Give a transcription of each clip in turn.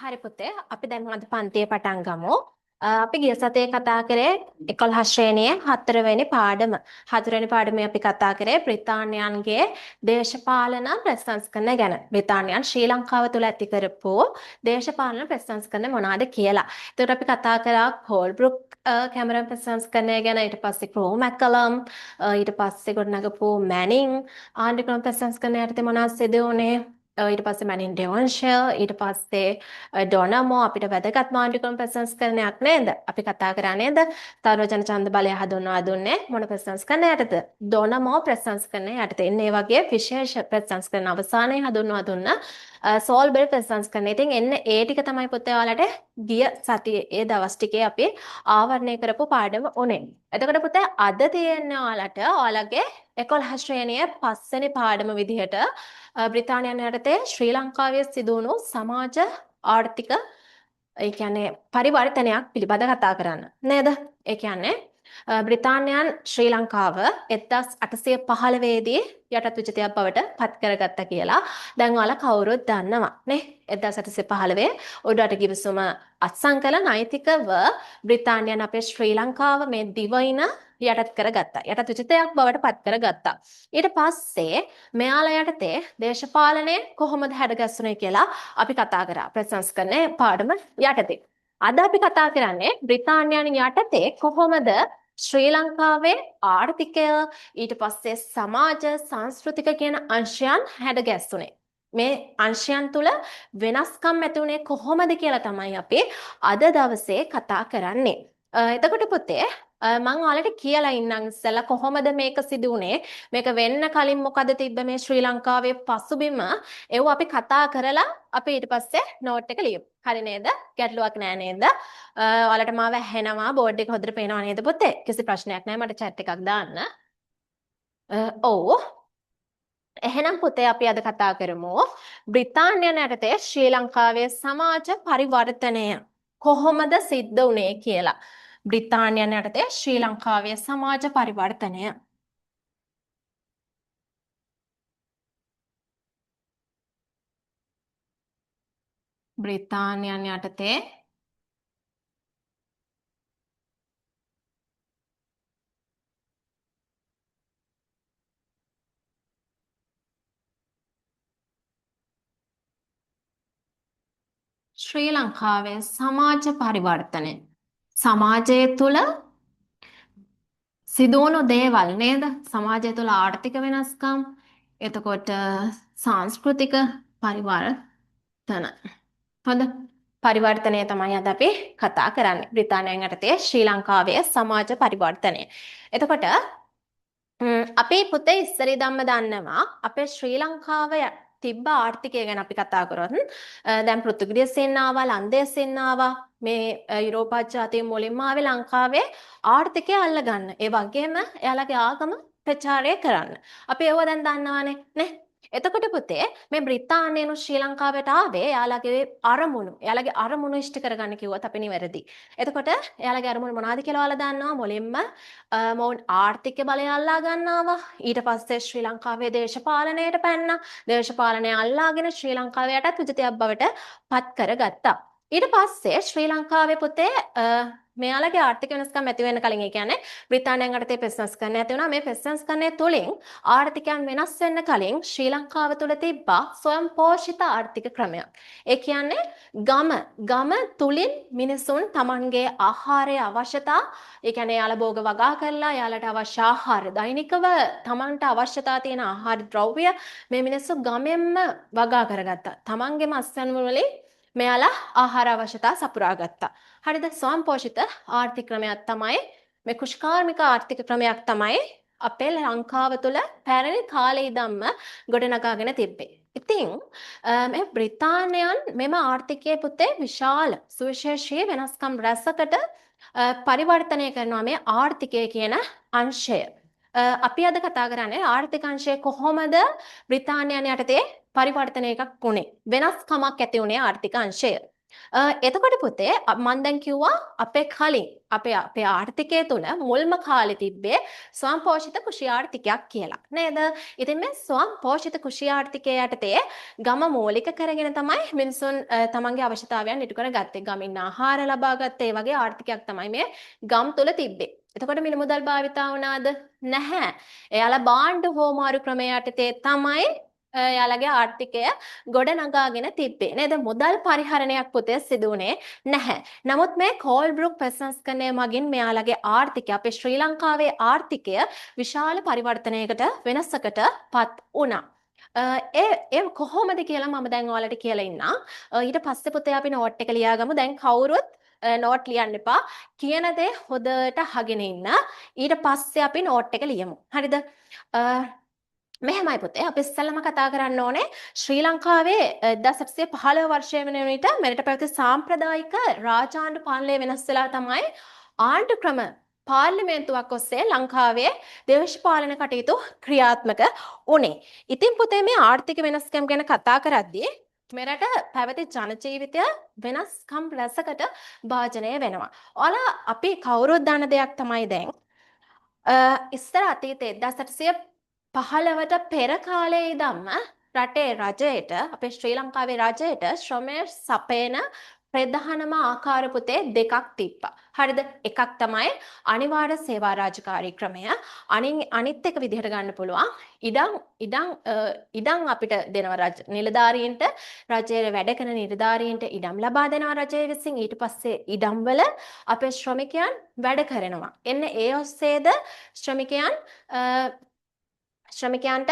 හරි පුතේ අපි දැන් අද පන්තියේ පටන් ගමු. අපි ගිය සතියේ කතා කරේ 11 ශ්‍රේණියේ 4 වෙනි පාඩම. 4 වෙනි පාඩමේ අපි කතා කරේ බ්‍රිතාන්‍යයන්ගේ දේශපාලන ප්‍රතිසංස්කරණ ගැන. බ්‍රිතාන්‍යයන් ශ්‍රී ලංකාව තුළ ඇති කරපු දේශපාලන ප්‍රතිසංස්කරණ මොනවාද කියලා. එතකොට අපි කතා කරා හෝල්බ්රුක් කැමරන් ප්‍රතිසංස්කරණය ගැන, ඊට පස්සේ ක්‍රෝ මැකලම්, ඊට පස්සේ ගොඩනගපු මැනින් ආණ්ඩුක්‍රම ප්‍රතිසංස්කරණය යටතේ මොනවද සිදු වුනේ? ඊට පස්සේ මැනින් ඩෙවන්ෂර්, ඊට පස්සේ ඩොනමෝ අපිට වැදගත් මාණ්ඩුක්‍රම ප්‍රතිසංස්කරණයක් නේද? අපි කතා කරා නේද? තරුණ ඡන්ද බලය හඳුන්වා දුන්නේ මොන ප්‍රතිසංස්කරණයටද? ඩොනමෝ ප්‍රතිසංස්කරණය යටතේ. ඉන්නේ වගේ විශේෂ ප්‍රතිසංස්කරණ අවසානයේ හඳුන්වා දුන්න සෝල්බෙල් ප්‍රතිසංස්කරණය. ඉතින් එන්න ඒ ටික තමයි පුතේ ඔයාලට ගිය සතියේ ඒ දවස් ටිකේ අපි ආවරණය කරපු පාඩම උනේ. එතකොට පුතේ අද තියෙන්නේ ඔයාලගේ 11 ශ්‍රේණියේ 5 වෙනි පාඩම විදිහට බ්‍රිතාන්‍යයන් යටතේ ශ්‍රී ලංකාවේ සිදුවුණු සමාජ ආර්ථික ඒ කියන්නේ පරිවර්තනයක් පිළිබඳ කතා කරන්න නේද? ඒ කියන්නේ බ්‍රිතාන්‍යයන් ශ්‍රී ලංකාව 1815 දී යටත් විජිතයක් බවට පත් කරගත්තා කියලා දැන් ඔයාලා කවුරුත් දන්නවා නේ? 1815 උඩරට ගිවිසුම අත්සන් කළ නෛතිකව බ්‍රිතාන්‍යයන් අපේ ශ්‍රී ලංකාව මේ දිවයින යටත් කරගත්තා. යටත් විජිතයක් බවට පත් කරගත්තා. ඊට පස්සේ මෙයාලා යටතේ දේශපාලනය කොහොමද හැඩගැස්සුනේ කියලා අපි කතා කරා ප්‍රතිසංස්කරණයේ පාඩම යටතේ. අද අපි කතා කරන්නේ බ්‍රිතාන්‍යයන් යටතේ කොහොමද ශ්‍රී ලංකාවේ ආර්ථිකය ඊට පස්සේ සමාජ සංස්කෘතික කියන අංශයන් හැඩගැස්සුනේ. මේ අංශයන් තුල වෙනස්කම් ඇති වුණේ කොහොමද කියලා තමයි අපි අද දවසේ කතා කරන්නේ. එතකොට පුතේ මම ඔයාලට කියලා ඉන්නම් ඉස්සෙල්ලා කොහොමද මේක සිදු වුනේ, මේක වෙන්න කලින් මොකද තිබ්බ මේ ශ්‍රී ලංකාවේ පසුබිම, ඒව අපි කතා කරලා අපි ඊට පස්සේ නෝට් එක ලියමු. හරි නේද? ගැටලුවක් නෑ නේද? ඔයාලට මාව ඇහෙනවා, බෝඩ් එක හොඳට පේනවා නේද පුතේ? කිසි ප්‍රශ්නයක් නෑ, මට chat එකක් දාන්න. ඔව්. එහෙනම් පුතේ අපි අද කතා කරමු බ්‍රිතාන්‍යයන් යටතේ ශ්‍රී ලංකාවේ සමාජ පරිවර්තනය කොහොමද සිද්ධ වුනේ කියලා. බ්‍රිතාන්‍යයන් යටතේ ශ්‍රී ලංකාවේ සමාජ පරිවර්තනය. බ්‍රිතාන්‍යයන් යටතේ ශ්‍රී ලංකාවේ සමාජ පරිවර්තනය. සමාජය තුළ සිදුවුණු දේවල් නේද? සමාජය තුළ ආර්ථික වෙනස්කම්, එතකොට සංස්කෘතික පරිවර්තන. හොඳ පරිවර්තනය තමයි අද අපි කතා කරන්නේ. බ්‍රිතාන්‍යයන් යටතේ ශ්‍රී ලංකාවේ සමාජ පරිවර්තනය. එතකොට අපි පුතේ ඉස්සරිදම්ම දන්නවා අපේ ශ්‍රී ලංකාව තිබ්බ ආර්ථිකය ගැන අපි කතා කරොත් දැන් පෘතුගීසියන් ආවා, ලන්දේසියන් ආවා, මේ යුරෝපා ජාතීන් මුලින්ම ආවේ ලංකාවේ ආර්ථිකය අල්ලගන්න. ඒ වගේම එයාලගේ ආගම ප්‍රචාරය කරන්න. අපි ඒව දැන් දන්නවානේ නේ? එතකොට පුතේ මේ බ්‍රිතාන්‍යයන් ශ්‍රී ලංකාවට ආවේ එයාලගේ අරමුණු ඉෂ්ට කරගන්න කිව්වොත් අපි නිවැරදි. එතකොට එයාලගේ අරමුණු මොනවද කියලා ඔයාලා දන්නවා? මුලින්ම මොවුන් ආර්ථික බලය අල්ලා ගන්නවා. ඊට පස්සේ ශ්‍රී ලංකාවේ දේශපාලනයට පැන්නා. දේශපාලනය අල්ලාගෙන ශ්‍රී ලංකාවේ යටත් විජිතයක් බවට පත් කරගත්තා. ඊට පස්සේ ශ්‍රී ලංකාවේ පුතේ මෙයාලගේ ආර්ථික වෙනස්කම් ඇති වෙන්න කලින්, ඒ කියන්නේ බ්‍රිතාන්‍යයන් යටතේ ප්‍රතිසංස්කරණය ඇති වුණා. මේ ප්‍රතිසංස්කරණය තුළින් ආර්ථිකයන් වෙනස් වෙන්න කලින් ශ්‍රී ලංකාව තුළ තිබ්බා ස්වයං පෝෂිත ආර්ථික ක්‍රමයක්. ඒ කියන්නේ ගම තුලින් මිනිසුන් තමන්ගේ ආහාරයේ අවශ්‍යතා, ඒ කියන්නේ යාලා භෝග වගා කරලා යාලට අවශ්‍ය ආහාර දෛනිකව තමන්ට අවශ්‍යතා තියෙන ආහාර ද්‍රව්‍ය මේ මිනිස්සු ගමෙන්ම වගා කරගත්තා. තමන්ගේම අස්වැන්න වලින් මෙයාලා ආහාර අවශ්‍යතා සපුරා ගත්තා. හරිද? ස්වයං පෝෂිත ආර්ථික ක්‍රමයක් තමයි මේ කුෂ්කාර්මික ආර්ථික ක්‍රමයක් තමයි අපේ ලංකාව තුළ පැරණි කාලේ ඉඳන්ම ගොඩනගාගෙන තිබ්බේ. ඉතින් මේ බ්‍රිතාන්‍යයන් මෙම ආර්ථිකයේ පුතේ විශාල සුවිශේෂී වෙනස්කම් රැසකට පරිවර්තනය කරනවා මේ ආර්ථිකය කියන අංශය. අපි අද කතා කරන්නේ ආර්ථික අංශය කොහොමද බ්‍රිතාන්‍යයන් යටතේ පරිවර්තනයකක් වුණේ, වෙනස්කමක් ඇති වුණේ ආර්ථික අංශය. එතකොට පුතේ මම දැන් කිව්වා අපේ කලින් අපේ ආර්ථිකය තුළ මුල්ම කාලේ තිබ්බේ ස්වයංපෝෂිත කෘෂි ආර්ථිකයක් කියලා නේද? ඉතින් මේ ස්වයංපෝෂිත කෘෂි ආර්ථිකය යටතේ ගම මූලික කරගෙන තමයි මිනිසුන් තමන්ගේ අවශ්‍යතාවයන් ඉටු කරගත්තේ. ගමින් ආහාර ලබා ගත්තේ. ඒ වගේ ආර්ථිකයක් තමයි මේ ගම් තුළ තිබ්බේ. එතකොට මිල මුදල් භාවිතා වුණාද? නැහැ. එයාලා බාණ්ඩ හෝමාරු ක්‍රමය යටතේ තමයි එයාලගේ ආර්ථිකය ගොඩ නගාගෙන තිබ්බේ නේද? මුදල් පරිහරණයක් පුතේ සිදු වුණේ නැහැ. නමුත් මේ කෝල්බ්රුක් ප්‍රසංස්කරණය මගින් මෙයාලගේ ආර්ථිකය අපේ ශ්‍රී ලංකාවේ ආර්ථිකය විශාල පරිවර්තනයකට වෙනසකට පත් වුණා. ඒ කොහොමද කියලා මම දැන් ඔයාලට කියලා ඉන්නම්. ඊට පස්සේ පුතේ අපි නෝට් එක ලියාගමු. දැන් කවුරුත් නෝට් ලියන්න එපා. කියන දේ හොඳට අහගෙන ඉන්න. ඊට පස්සේ අපි නෝට් එක ලියමු. හරිද? මෙහෙමයි පුතේ අපි ඉස්සෙල්ලාම කතා කරන්න ඕනේ ශ්‍රී ලංකාවේ 1815 වර්ෂයේ වෙන විට මෙරට පැවති සාම්ප්‍රදායික රාජාණ්ඩු පාලනය වෙනස් වෙලා තමයි ආණ්ඩු ක්‍රම පාර්ලිමේන්තුවක් ඔස්සේ ලංකාවේ දේශපාලන කටයුතු ක්‍රියාත්මක වුණේ. ඉතින් පුතේ මේ ආර්ථික වෙනස්කම් ගැන කතා කරද්දී මෙරට පැවති ජන ජීවිතය වෙනස්කම් රැසකට භාජනය වෙනවා. ඔයාලා අපි කවුරුත් දන්න දෙයක් තමයි දැන් ඉස්සර අතීතයේ 1815ට පෙර කාලයේ ඉඳන්ම රටේ රජයට අපේ ශ්‍රී ලංකාවේ රජයට ශ්‍රමය සපයන ප්‍රධානම ආකාර පුතේ දෙකක් තිබ්බා. හරිද? එකක් තමයි අනිවාර්ය සේවා රාජකාරී ක්‍රමය. අනිත් එක විදිහට ගන්න පුළුවන් ඉඩම් අපිට දෙනවා නිලධාරීන්ට රජයේ වැඩ කරන නිලධාරීන්ට ඉඩම් ලබා දෙනවා රජය විසින්. ඊට පස්සේ ඉඩම් වල අපේ ශ්‍රමිකයන් වැඩ කරනවා. එන්න ඒ ඔස්සේද ශ්‍රමිකයන්ට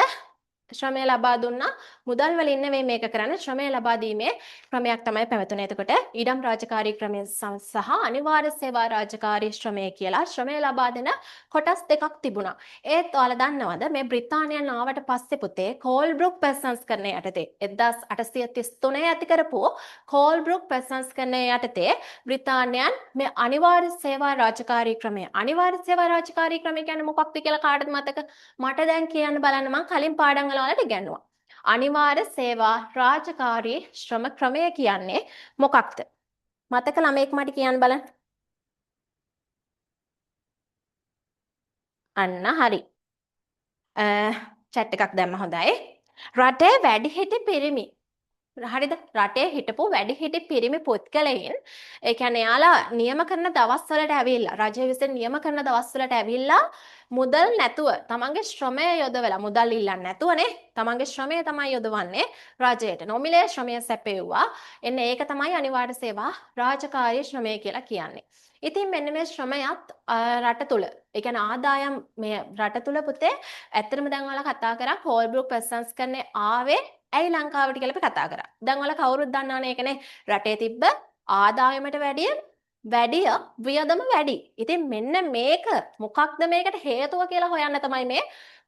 ශ්‍රමය ලබා දුන්නා. මුදල් වලින් නෙවෙයි මේක කරන්නේ. ශ්‍රමය ලබා දීමේ ක්‍රමයක් තමයි පැවතුනේ. එතකොට ඉඩම් රාජකාරී ක්‍රමය සහ අනිවාර්ය සේවා රාජකාරී ශ්‍රමය කියලා ශ්‍රමය ලබා දෙන කොටස් දෙකක් තිබුණා. ඒත් ඔයාලා දන්නවද මේ බ්‍රිතාන්‍යයන් ආවට පස්සේ පුතේ කෝල්බ්රුක් ප්‍රසංස්කරණය යටතේ 1833 ඇති කරපු කෝල්බ්රුක් ප්‍රසංස්කරණය යටතේ බ්‍රිතාන්‍යයන් මේ අනිවාර්ය සේවා රාජකාරී ක්‍රමය කියන්නේ මොකක්ද කියලා කාටද මතක? මට දැන් කියන්න බලන්න මම කලින් පාඩම් වල ඔයාලට ඉගෙනුවා. අනිවාර්ය සේවා රාජකාරී ශ්‍රම ක්‍රමය කියන්නේ මොකක්ද? මතක ළමෙක් මට කියන්න බලන්න. අන්න හරි. chat එකක් දැම්ම හොඳයි. රටේ වැඩිහිටි පිරිමි හරිද? රටේ හිටපු වැඩිහිටි පිරිමි පුද්ගලයන් ඒ කියන්නේ යාලා නියම කරන දවස්වලට ඇවිල්ලා රජය විසින් නියම කරන දවස්වලට ඇවිල්ලා මුදල් නැතුව තමන්ගේ ශ්‍රමය යොදවලා මුදල් ඉල්ලන්නේ නැතුවනේ තමන්ගේ ශ්‍රමය තමයි යොදවන්නේ රජයට නොමිලේ ශ්‍රමය සැපෙව්වා. එන්න ඒක තමයි අනිවාර්ය සේවා රාජකාරී ශ්‍රමය කියලා කියන්නේ. ඉතින් මෙන්න මේ ශ්‍රමයත් රට තුල ඒ කියන්නේ ආදායම් මේ රට තුල පුතේ ඇත්තටම දැන් ඔයාලා කතා කරා කෝල්බ්රුක් ප්‍රසංස්කරණේ ආවේ ඇයි ලංකාවට කියලා අපි කතා කරා. දැන් ඔයාලා කවුරුත් දන්නවනේ ඒකනේ රටේ තිබ්බ ආදායමට වැඩිය වියදම වැඩි. ඉතින් මෙන්න මේක මොකක්ද මේකට හේතුව කියලා හොයන්න තමයි මේ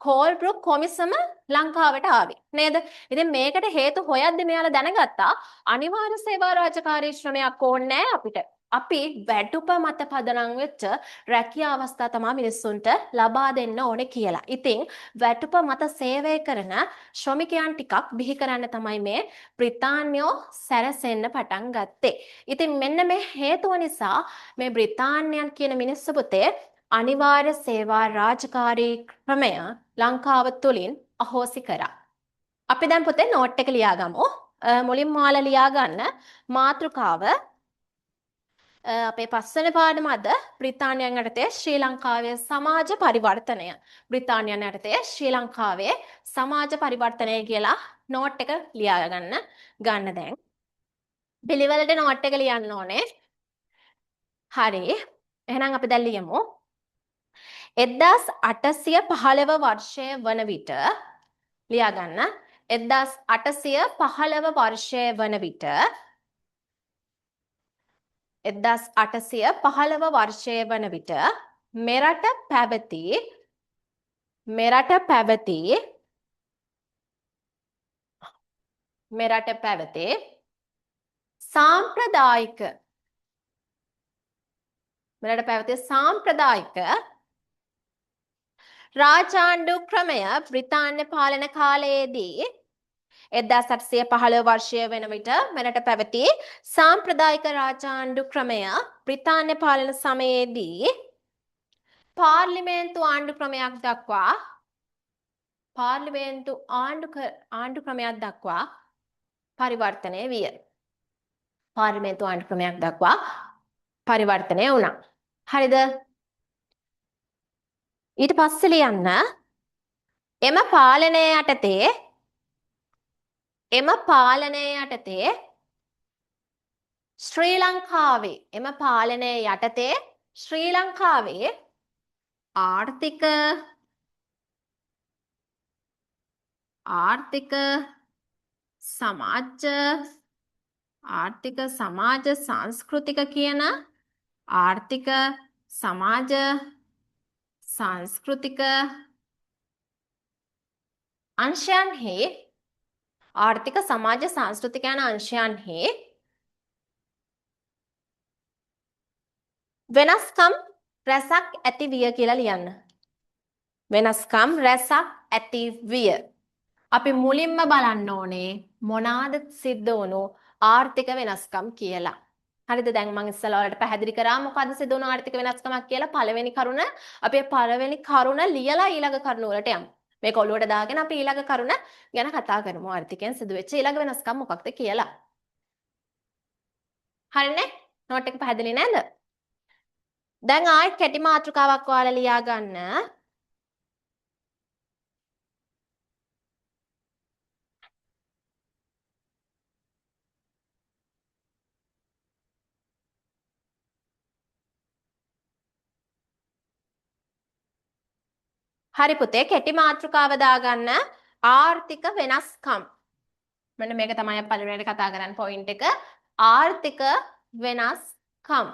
කෝල්බ්රුක් කොමිසම ලංකාවට ආවේ. නේද? ඉතින් මේකට හේතු හොයද්දි මෙයාලා දැනගත්තා අනිවාර්ය සේවා රාජකාරී ශ්‍රමයක් ඕනේ නැහැ අපිට. අපි වැටුප මත පදනම් වෙච්ච රැකියා අවස්ථා තමයි මිනිස්සුන්ට ලබා දෙන්න ඕනේ කියලා. ඉතින් වැටුප මත සේවය කරන ශ්‍රමිකයන් ටිකක් බිහි කරන්න තමයි මේ බ්‍රිතාන්‍යෝ සැරසෙන්න පටන් ගත්තේ. ඉතින් මෙන්න මේ හේතුව නිසා මේ බ්‍රිතාන්‍යයන් කියන මිනිස්සු පුතේ අනිවාර්ය සේවා රාජකාරී ක්‍රමය ලංකාව තුලින් අහෝසි කරා. අපි දැන් පුතේ නෝට් එක ලියාගමු. මුලින්ම ඔයාලා ලියා ගන්න මාතෘකාව අපේ පස්වෙනි පාඩම අද බ්‍රිතාන්‍යයන් යටතේ ශ්‍රී ලංකාවේ සමාජ පරිවර්තනය. බ්‍රිතාන්‍යයන් යටතේ ශ්‍රී ලංකාවේ සමාජ පරිවර්තනය කියලා නෝට් එක ලියා ගන්න දැන්. පිළිවෙලට නෝට් එක ලියන්න ඕනේ. හරි. එහෙනම් අපි දැන් ලියමු. 1815 වර්ෂය වන විට ලියා ගන්න. 1815 වර්ෂය වන විට 1815 වර්ෂය වන විට මෙරට පැවති සාම්ප්‍රදායික රාජාණ්ඩු ක්‍රමය බ්‍රිතාන්‍ය පාලන කාලයේදී 1815 වර්ෂය වන විට මෙරට පැවති සාම්ප්‍රදායික රාජාණ්ඩු ක්‍රමය බ්‍රිතාන්‍ය පාලන සමයේදී පාර්ලිමේන්තු ආණ්ඩු ක්‍රමයක් දක්වා ආණ්ඩු ක්‍රමයක් දක්වා පරිවර්තනය විය. පාර්ලිමේන්තු ආණ්ඩු ක්‍රමයක් දක්වා පරිවර්තනය වුණා. හරිද? ඊට පස්සේ ලියන්න එම පාලනය යටතේ ශ්‍රී ලංකාවේ ආර්ථික සමාජ සංස්කෘතික කියන ආර්ථික සමාජ සංස්කෘතික අංශයන්හි වෙනස්කම් රැසක් ඇති විය කියලා ලියන්න. වෙනස්කම් රැසක් ඇති විය. අපි මුලින්ම බලන්න ඕනේ මොනවාද සිද්ධ වුණු ආර්ථික වෙනස්කම් කියලා. හරිද? දැන් මම ඉස්සෙල්ලා ඔයාලට පැහැදිලි කරා මොකද්ද සිද්ධ වුණු ආර්ථික වෙනස්කමක් කියලා. පළවෙනි කරුණ ලියලා ඊළඟ කරුණ වලට යමු. මේක ඔළුවට දාගෙන අපි ඊළඟ කරුණ ගැන කතා කරමු. ආර්ථිකයෙන් සිදුවෙච්ච ඊළඟ වෙනස්කම් මොකක්ද කියලා. හරිනේ? නෝට් එක පැහැදිලි නේද? දැන් ආයෙත් කැටි මාතෘකාවක් ඔයාලා ලියා ගන්න. හරි පුතේ, කෙටි මාතෘකාව දාගන්න. ආර්ථික වෙනස්කම්. මෙන්න මේක තමයි පළවෙනිට කතා කරන්න පොයින්ට් එක. ආර්ථික වෙනස්කම්.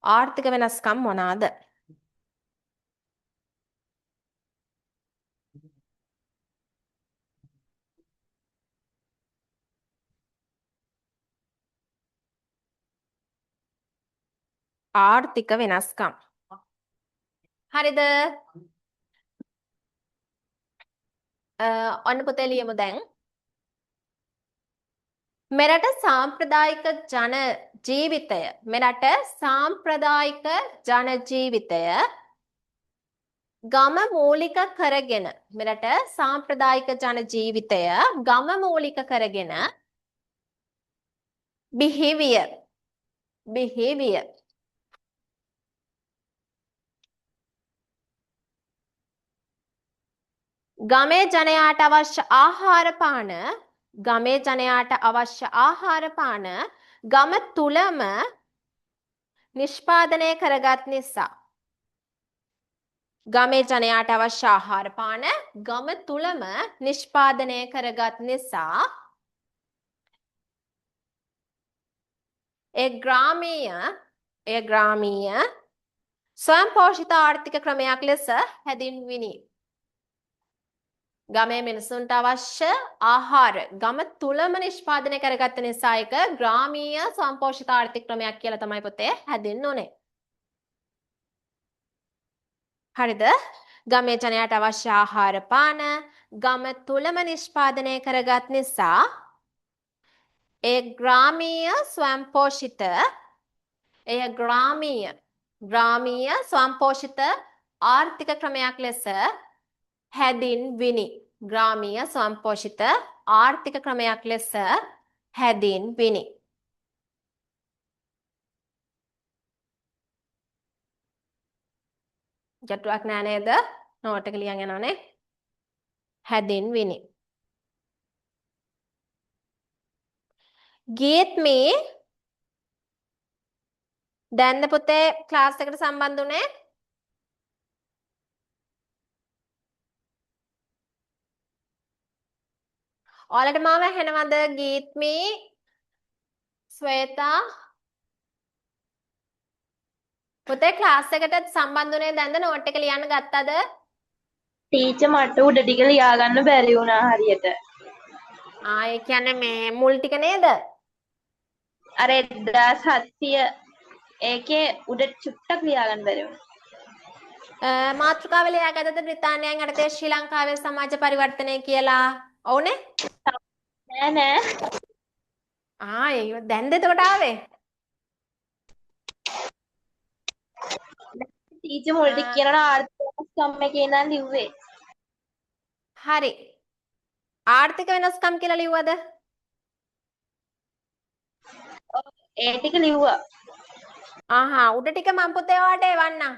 ආර්ථික වෙනස්කම් මොනවාද? ආර්ථික වෙනස්කම්. හරිද? ඔන්න පුතේ ලියමු දැන්. මෙරට සාම්ප්‍රදායික ජන ජීවිතය ගම මූලික කරගෙන බිහිවිය. ගමේ ජනයාට අවශ්‍ය ආහාර පාන ගම තුලම නිෂ්පාදනය කරගත් නිසා. ගමේ ජනයාට අවශ්‍ය ආහාර පාන ගම තුලම නිෂ්පාදනය කරගත් නිසා ඒ ග්‍රාමීය ස්වයංපෝෂිත ආර්ථික ක්‍රමයක් ලෙස හැඳින්විනි. ගමේ මිනිසුන්ට අවශ්‍ය ආහාර ගම තුලම නිෂ්පාදනය කරගත්ත නිසා ඒක ග්‍රාමීය ස්වයංපෝෂිත ආර්ථික ක්‍රමයක් කියලා තමයි පුතේ හැදෙන්න ඕනේ. හරිද? ගමේ ජනයාට අවශ්‍ය ආහාර පාන ගම තුලම නිෂ්පාදනය කරගත් නිසා ඒ ග්‍රාමීය ස්වයංපෝෂිත ආර්ථික ක්‍රමයක් ලෙස හැදින්විනි. ග්‍රාමීය ස්වයංපෝෂිත ආර්ථික ක්‍රමයක් ලෙස හැදින්විනි. ගැටුවක් නෑ නේද? නෝට් එක ලියන් යනවානේ. හැදින්විනි. ගීත් මේ දැන්ද පුතේ ක්ලාස් එකට සම්බන්ධ උනේ? ඔයාලට මාව ඇහෙනවද? ගීත්මි, ස්වේතා පුතේ ක්ලාස් එකට සම්බන්ධ උනේ දැන්ද? නෝට් එක ලියන්න ගත්තද? ටීචර් මට උඩ ටික ලියා ගන්න බැරි වුණා හරියට. ඒ කියන්නේ මේ මුල් ටික නේද? අර 1700 ඒකේ උඩ චුට්ටක් ලියා ගන්න බැරි වුණා. මාතෘකාව ලියාගත්තද බ්‍රිතාන්‍යයෙන් යටතේ ශ්‍රී ලංකාවේ සමාජ පරිවර්තනය කියලා? ඔව්නේ? නෑ. ඒක දැන්ද එතකොට ආවේ? ටීචර් මුල ටික කියනවා ආර්ථික වෙනස්කම් එකේ ඉඳන් ලිව්වේ. හරි. ආර්ථික වෙනස්කම් කියලා ලිව්වද? ඒ ටික ලිව්වා. උඩ ටික මම පුතේ ඔයාලට එවන්නම්.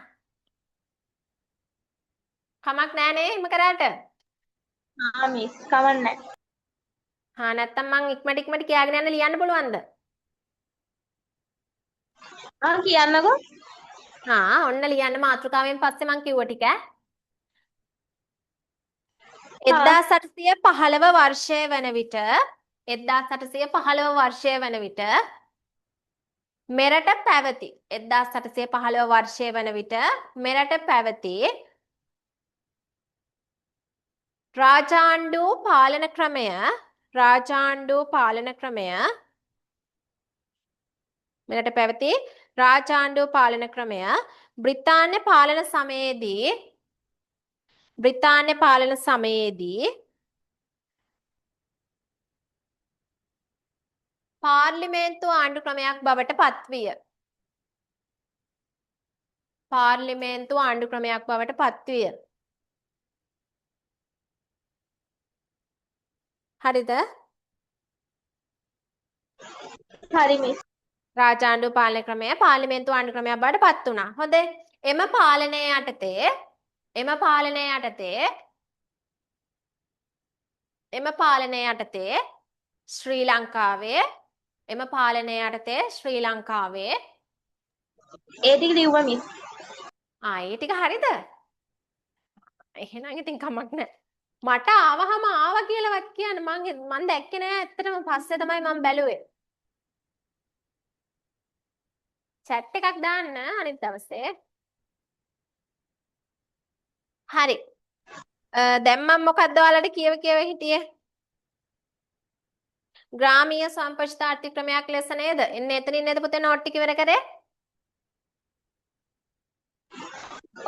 කමක් නෑනේ එහෙම කරාට. මිස් කවන්නෑ. නැත්තම් මං ඉක්මනට කියාගෙන යන්න ලියන්න පුළුවන්ද? කියන්නකෝ. ඔන්න ලියන්න මාතෘකාවෙන් පස්සේ මං කිව්ව ටික. 1815 වර්ෂය වන විට 1815 වර්ෂය වන විට මෙරට පැවති 1815 වර්ෂය වන විට මෙරට පැවති රාජාණ්ඩු පාලන ක්‍රමය මෙරට පැවති රාජාණ්ඩු පාලන ක්‍රමය බ්‍රිතාන්‍ය පාලන සමයේදී පාර්ලිමේන්තු ආණ්ඩු ක්‍රමයක් බවට පත්විය. පාර්ලිමේන්තු ආණ්ඩු ක්‍රමයක් බවට පත්විය. හරිද? හරි මිස්. රාජාණ්ඩු පාලන ක්‍රමය පාර්ලිමේන්තු ආණ්ඩු ක්‍රමයක් බවට පත් වුණා. හොඳයි. එම පාලනය යටතේ ශ්‍රී ලංකාවේ ඒ ටික ලිව්වා මිස්. ඒ ටික හරිද? එහෙනම් ඉතින් කමක් නැහැ. මට ආවහම ආවා කියලාවත් කියන්න මං දැක්කේ නෑ ඇත්තටම පස්සේ තමයි මං බැලුවේ. chat එකක් දාන්න අනිත් දවසේ. හරි. දැන් මම මොකද්ද ඔයාලට කියව හිටියේ? ග්‍රාමීය සම්ප්‍රචිත ආර්ථික ක්‍රමයක් ලෙස නේද? එන්නේ එතනින් නේද පුතේ නෝට් ටික ඉවර කරේ?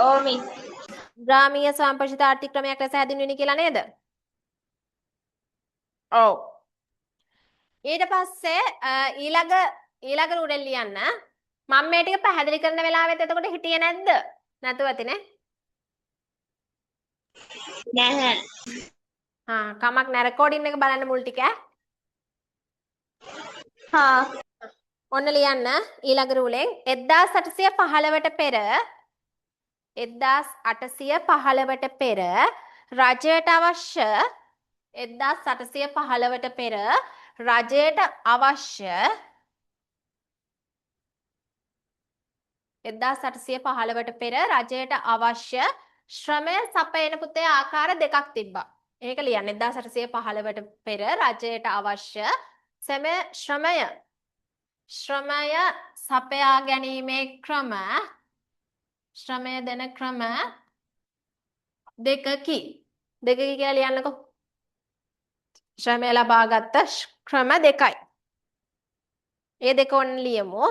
ඔව් මිස්. ග්‍රාමීය සම්ප්‍රචිත ආර්ථික ක්‍රමයක් ලෙස හැඳින්වෙන්නේ කියලා නේද? ඔව්. ඊට පස්සේ ඊළඟ රුඩෙන් ලියන්න. මම මේ ටික පැහැදිලි කරන වෙලාවෙත් එතකොට හිටියේ නැද්ද? නැතුව ඇතිනේ. නැහැ. කමක් නෑ රෙකෝඩින් එක බලන්න මුල් ටික. ඔන්න ලියන්න ඊළඟ රූලෙන් 1815ට පෙර රජයට අවශ්‍ය 1815ට පෙර රජයට අවශ්‍ය ශ්‍රමය සපයන පුතේ ආකාර දෙකක් තිබ්බා. ඒක ලියන්න 1815ට පෙර රජයට අවශ්‍ය ශ්‍රමය සපයා ගැනීමේ ශ්‍රමය දෙන ක්‍රම දෙකකි කියලා ලියන්නකෝ. ශ්‍රමය ලබාගත් ක්‍රම දෙකයි. ඒ දෙක ඔන්න ලියමු.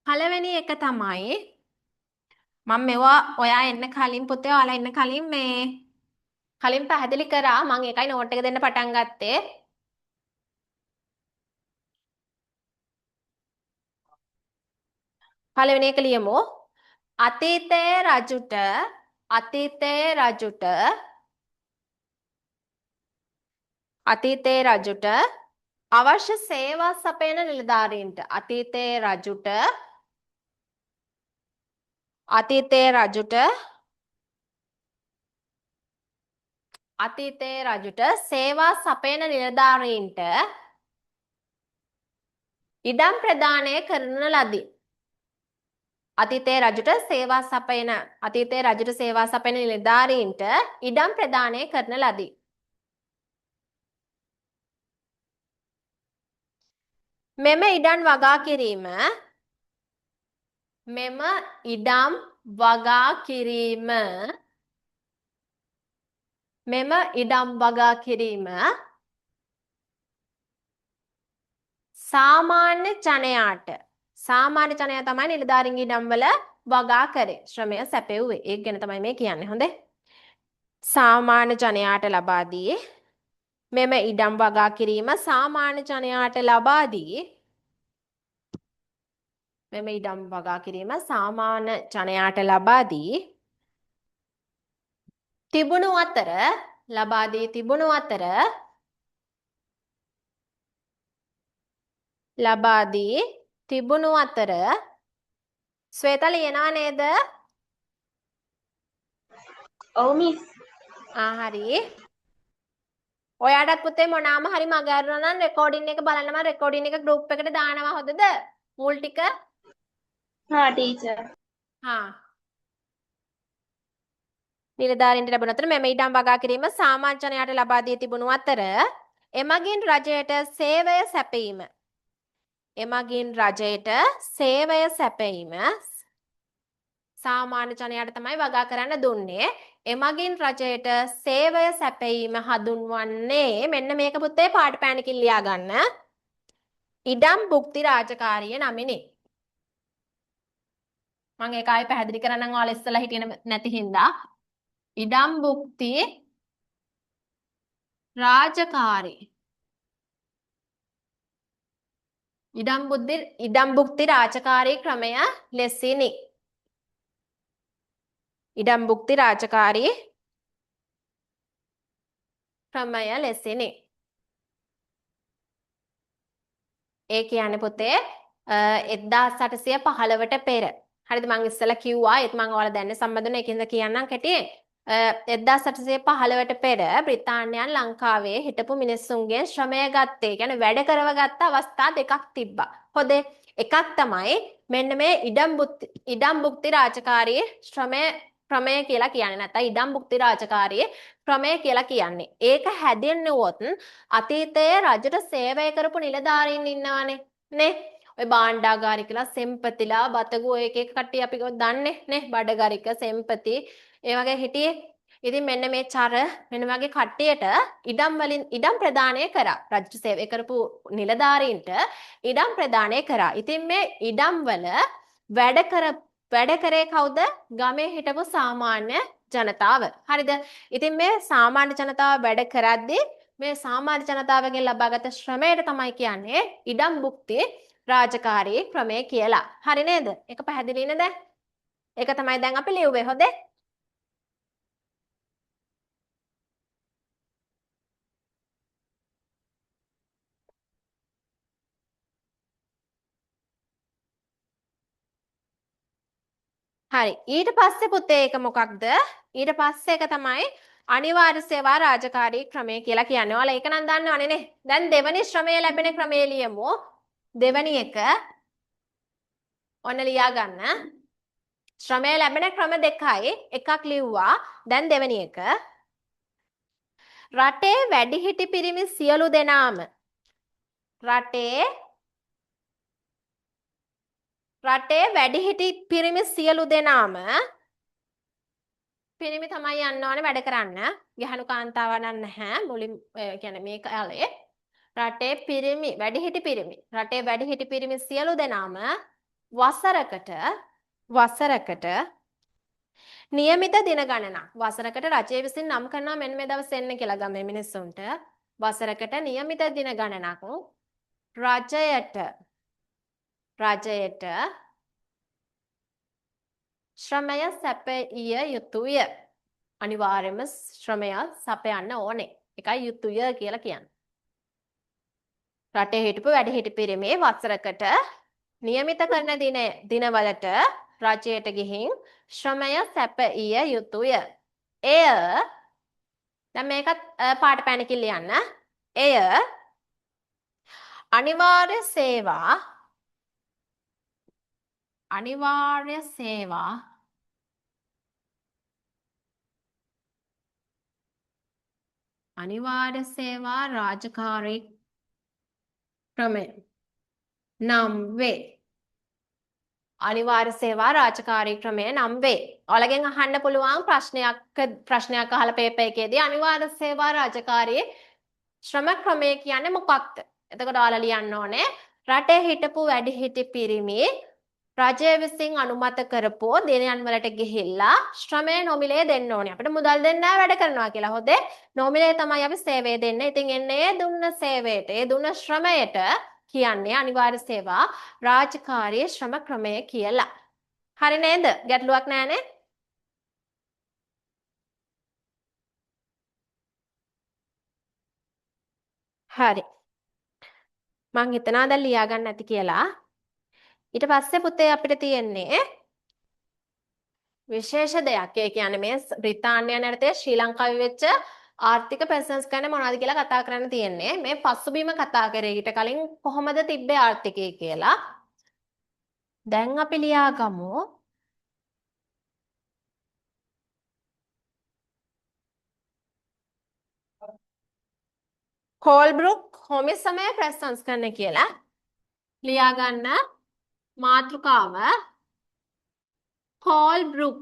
පළවෙනි එක තමයි මම මෙවා ඔයා එන්න කලින් පුතේ ඔයාලා එන්න කලින් කලින් පැහැදිලි කරා මම ඒකයි නෝට් එක දෙන්න පටන් ගත්තේ. පළවෙනි එක ලියමු. අතීතයේ රජුට අවශ්‍ය සේවා සපයන නිලධාරීන්ට සේවා සපයන නිලධාරීන්ට ඉඩම් ප්‍රදානය කරන ලදී. අතීතයේ රජුට සේවා සපයන නිලධාරීන්ට ඉඩම් ප්‍රදානය කරන ලදී. මෙම ඉඩම් වගා කිරීම මෙම ඉඩම් වගා කිරීම සාමාන්‍ය ජනයා තමයි නිලධාරීන්ගේ ඉඩම් වල වගා කරේ. ශ්‍රමය සැපෙව්වේ. ඒක ගැන තමයි මේ කියන්නේ. හොඳේ. සාමාන්‍ය ජනයාට ලබා දී මෙම ඉඩම් වගා කිරීම සාමාන්‍ය ජනයාට ලබා දී මෙම ඉඩම් වගා කිරීම සාමාන්‍ය ජනයාට ලබා දී තිබුණු අතර ලබා දී තිබුණු අතර ලබා දී තිබුණු අතර ශ්වේතා ලියනවා නේද? ඔව් මිස්. හරි. ඔයාටත් පුතේ මොනාම හරි මග ඇරුණා නම් රෙකෝඩින් එක බලන්න මම රෙකෝඩින් එක ගෲප් එකට දානවා හොඳද? මුල් ටික. හා ටීචර්. හා. නිලධාරීන්ට ලැබුණ අතර මෙම ඉඩම් වගා කිරීම සාමාන්‍ය ජනයාට ලබා දී තිබුණු අතර එමගින් රජයට සේවය සැපයීම සාමාන්‍ය ජනයාට තමයි වගා කරන්න දුන්නේ. එමගින් රජයට සේවය සැපයීම හඳුන්වන්නේ මෙන්න මේක පුතේ පාට පෑනකින් ලියා ගන්න. ඉඩම් භුක්ති රාජකාරිය නමිනි. මම ඒක ආයෙ පැහැදිලි කරන්නම් ඔයාලා ඉස්සලා හිටියේ නැති හින්දා. ඉඩම් භුක්ති රාජකාරී ඉඩම් භුක්ති රාජකාරී ක්‍රමය ලෙසිනි. ඉඩම් භුක්ති රාජකාරී ක්‍රමය ලෙසිනි. ඒ කියන්නේ පුතේ 1815ට පෙර. හරිද? මම ඉස්සලා කිව්වා ඒත් මම ඔයාලා දැන්න සම්බන්ධ වෙන එකකින්ද කියන්නම් කැටියෙන්. 1815ට පෙර බ්‍රිතාන්‍යයන් ලංකාවේ හිටපු මිනිස්සුන්ගෙන් ශ්‍රමය ගත්තේ. කියන්නේ වැඩ කරව ගත්ත අවස්ථා දෙකක් තිබ්බා. හොඳේ. එකක් තමයි මෙන්න මේ ඉඩම් භුක්ති රාජකාරී ක්‍රමය කියලා කියන්නේ. නැත්නම් ඉඩම් භුක්ති රාජකාරී ක්‍රමය කියලා කියන්නේ. ඒක හැදෙන්නුවොත් අතීතයේ රජට සේවය කරපු නිලධාරීන් ඉන්නවනේ නේ. ඔය භාණ්ඩාගාරිකලා, සෙම්පතිලා, බතගු ඔය එක කට්ටිය අපි දන්නේ නේ. බඩගරික, සෙම්පති ඒ වගේ හිටියේ. ඉතින් මෙන්න මේ මෙන්න වගේ කට්ටියට ඉඩම් ප්‍රදානය කරා. රජ සේවය කරපු නිලධාරීන්ට ඉඩම් ප්‍රදානය කරා. ඉතින් මේ ඉඩම් වල වැඩ කරේ කවුද? ගමේ හිටපු සාමාන්‍ය ජනතාව. හරිද? ඉතින් මේ සාමාන්‍ය ජනතාව වැඩ කරද්දී මේ සාමාන්‍ය ජනතාවගෙන් ලබාගත ශ්‍රමයට තමයි කියන්නේ ඉඩම් භුක්ති රාජකාරී ක්‍රමය කියලා. හරි නේද? ඒක පැහැදිලි නේද? ඒක තමයි දැන් අපි ලියුවේ. හොඳේ. හරි. ඊට පස්සේ පුතේ ඒක මොකක්ද? ඊට පස්සේ එක තමයි අනිවාර්ය සේවා රාජකාරී ක්‍රමය කියලා කියන්නේ. ඔයාලා ඒක නම් දන්නවනේ නේ. දැන් දෙවනි ශ්‍රමය ලැබෙන ක්‍රමය ලියමු. දෙවනි එක ඔන්න ලියා ගන්න. ශ්‍රමය ලැබෙන ක්‍රම දෙකයි. එකක් ලිව්වා. දැන් දෙවනි එක. රටේ වැඩිහිටි පිරිමි සියලු දෙනාම රටේ වැඩිහිටි පිරිමි සියලු දෙනාම පිරිමි තමයි යන්න ඕනේ වැඩ කරන්න. ගැහණු කාන්තාවන් නැහැ. මුලින් කියන්නේ මේ කාලේ රටේ වැඩිහිටි පිරිමි සියලු දෙනාම වසරකට નિયમિත දින ගණනක් වසරකට රජය විසින් නම් කරනවා මෙන්න මේ දවස් එන්න කියලා ගමේ මිනිස්සුන්ට වසරකට નિયમિત දින ගණනක් රජයට ශ්‍රමය සැපයිය යුතුය. අනිවාර්යයෙන්ම ශ්‍රමය සපයන්න ඕනේ. ඒකයි යුතුය කියලා කියන්නේ. රටේ හිටපු වැඩිහිටි පිරිමේ වසරකට નિયમિત කරන දිනවලට රජයට ගිහින් ශ්‍රමය සැපයිය යුතුය. එය දැන් මේකත් පාට පෑනකින් ලියන්න. එය අනිවාර්ය සේවා රාජකාරී ක්‍රමය නම් වේ. අනිවාර්ය සේවා රාජකාරී ක්‍රමය නම් වේ. ඔයාලගෙන් අහන්න පුළුවන් ප්‍රශ්නයක් අහලා පේපර් එකේදී අනිවාර්ය සේවා රාජකාරී ශ්‍රම ක්‍රමය කියන්නේ මොකක්ද? එතකොට ඔයාලා ලියන්න ඕනේ රටේ හිටපු වැඩිහිටි පිරිමි රජය විසින් අනුමත කරපු දිනයන් වලට ගිහිල්ලා ශ්‍රමය නොමිලේ දෙන්න ඕනේ. අපිට මුදල් දෙන්න වැඩ කරනවා කියලා. හොදේ නොමිලේ තමයි අපි සේවය දෙන්නේ. ඉතින් එන්නේ ඒ දුන්න සේවයට, ඒ දුන්න ශ්‍රමයට කියන්නේ අනිවාර්ය සේවා රාජකාරී ශ්‍රම ක්‍රමය කියලා. හරි නේද? ගැටලුවක් නැහැනේ? හරි. මං හිතනවා දැන් ලියා ගන්න ඇති කියලා. ඊට පස්සේ පුතේ අපිට තියෙන්නේ විශේෂ දෙයක්. ඒ කියන්නේ මේ බ්‍රිතාන්‍යයන් යටතේ ශ්‍රී ලංකාවේ වෙච්ච ආර්ථික ප්‍රසංස්කරණ මොනවද කියලා කතා කරන්න තියෙන්නේ. මේ පසුබිම කතා කරේ ඊට කලින් කොහොමද තිබ්බේ ආර්ථිකය කියලා. දැන් අපි ලියා ගමු කෝල්බ්රුක් කොමිසමය ප්‍රසංස්කරණ කියලා. ලියා ගන්න මාතෘකාව කෝල්බ්රුක්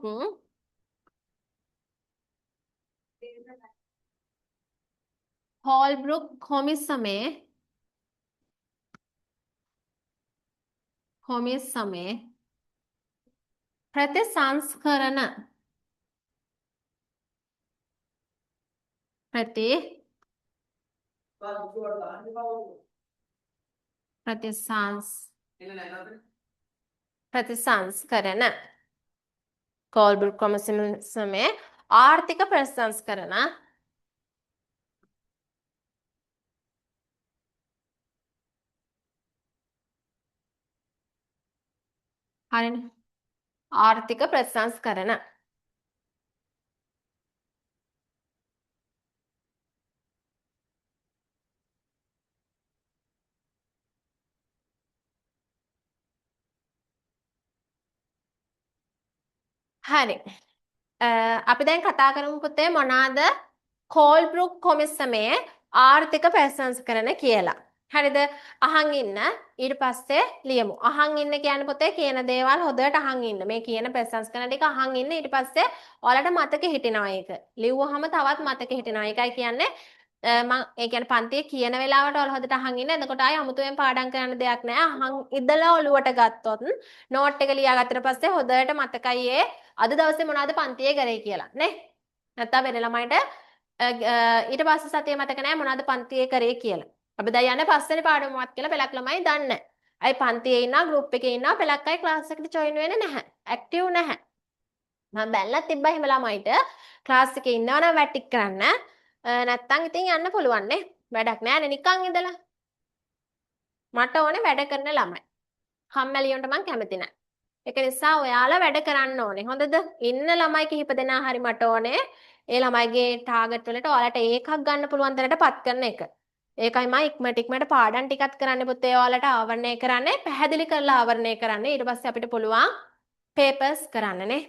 කොමිසමේ ප්‍රතිසංස්කරණ ප්‍රතිසංස්කරණ කෝල්බ්රුක් කොමිසමේ ආර්ථික ප්‍රතිසංස්කරණ හරිනේ ආර්ථික ප්‍රතිසංස්කරණ හරි අපි දැන් කතා කරමු පුතේ මොනවාද කෝල්බ්රුක් කොමිසමේ ආර්ථික ප්‍රතිසංස්කරණ කියලා. හරිද? අහන් ඉන්න. ඊට පස්සේ ලියමු. අහන් ඉන්න කියන්නේ පුතේ කියන දේවල් හොඳට අහන් ඉන්න. මේ කියන ප්‍රතිසංස්කරණ ටික අහන් ඉන්න. ඊට පස්සේ ඔයාලට මතකෙ හිටිනවා ඒක. ලිව්වහම තවත් මතකෙ හිටිනවා. ඒකයි කියන්නේ මම ඒ කියන්නේ පන්තියේ කියන වෙලාවට ඔයාලා හොඳට අහන් ඉන්න. එතකොට ආයේ අමුතුවෙන් පාඩම් කරන්න දෙයක් නැහැ. අහන් ඉඳලා ඔලුවට ගත්තොත් නෝට් එක ලියාගත්තට පස්සේ හොඳට මතකයි ඒ අද දවසේ මොනවද පන්තියේ කරේ කියලා නේ. නැත්තම් වෙන ළමයිට ඊට පස්සේ සතිය මතක නැහැ මොනවද පන්තියේ කරේ කියලා. අපි දැන් යන්නේ පස්වෙනි පාඩම මොකක්ද කියලා පළක් ළමයි දන්නේ නැහැ. අයි පන්තියේ ඉන්නවා ගෲප් එකේ ඉන්නවා පළක් අය ක්ලාස් එකට ජොයින් වෙන්නේ නැහැ. ඇක්ටිව් නැහැ. මම බැලලා තිබ්බා එහෙම ළමයිට ක්ලාස් එකේ ඉන්නවනම් වැටික් කරන්න. නැත්තම් ඉතින් යන්න පුළුවන් නේ. වැඩක් නැහැ නිකන් ඉඳලා. මට ඕනේ වැඩ කරන ළමයි. කම්මැලියොන්ට මං කැමති නැහැ. ඒක නිසා ඔයාලා වැඩ කරන්න ඕනේ. හොඳද? ඉන්න ළමයි කිහිප දෙනා හරි මට ඕනේ. ඒ ළමයිගේ ටාගට් වලට ඔයාලට ඒකක් ගන්න පුළුවන් තරමට පත් කරන එක. ඒකයි මම ඉක්මනට පාඩම් ටිකක් කරන්න පුතේ ඔයාලට ආවරණය කරන්නේ පැහැදිලි කරලා ආවරණය කරන්න. ඊට පස්සේ අපිට පුළුවන් පේපර්ස් කරන්නනේ.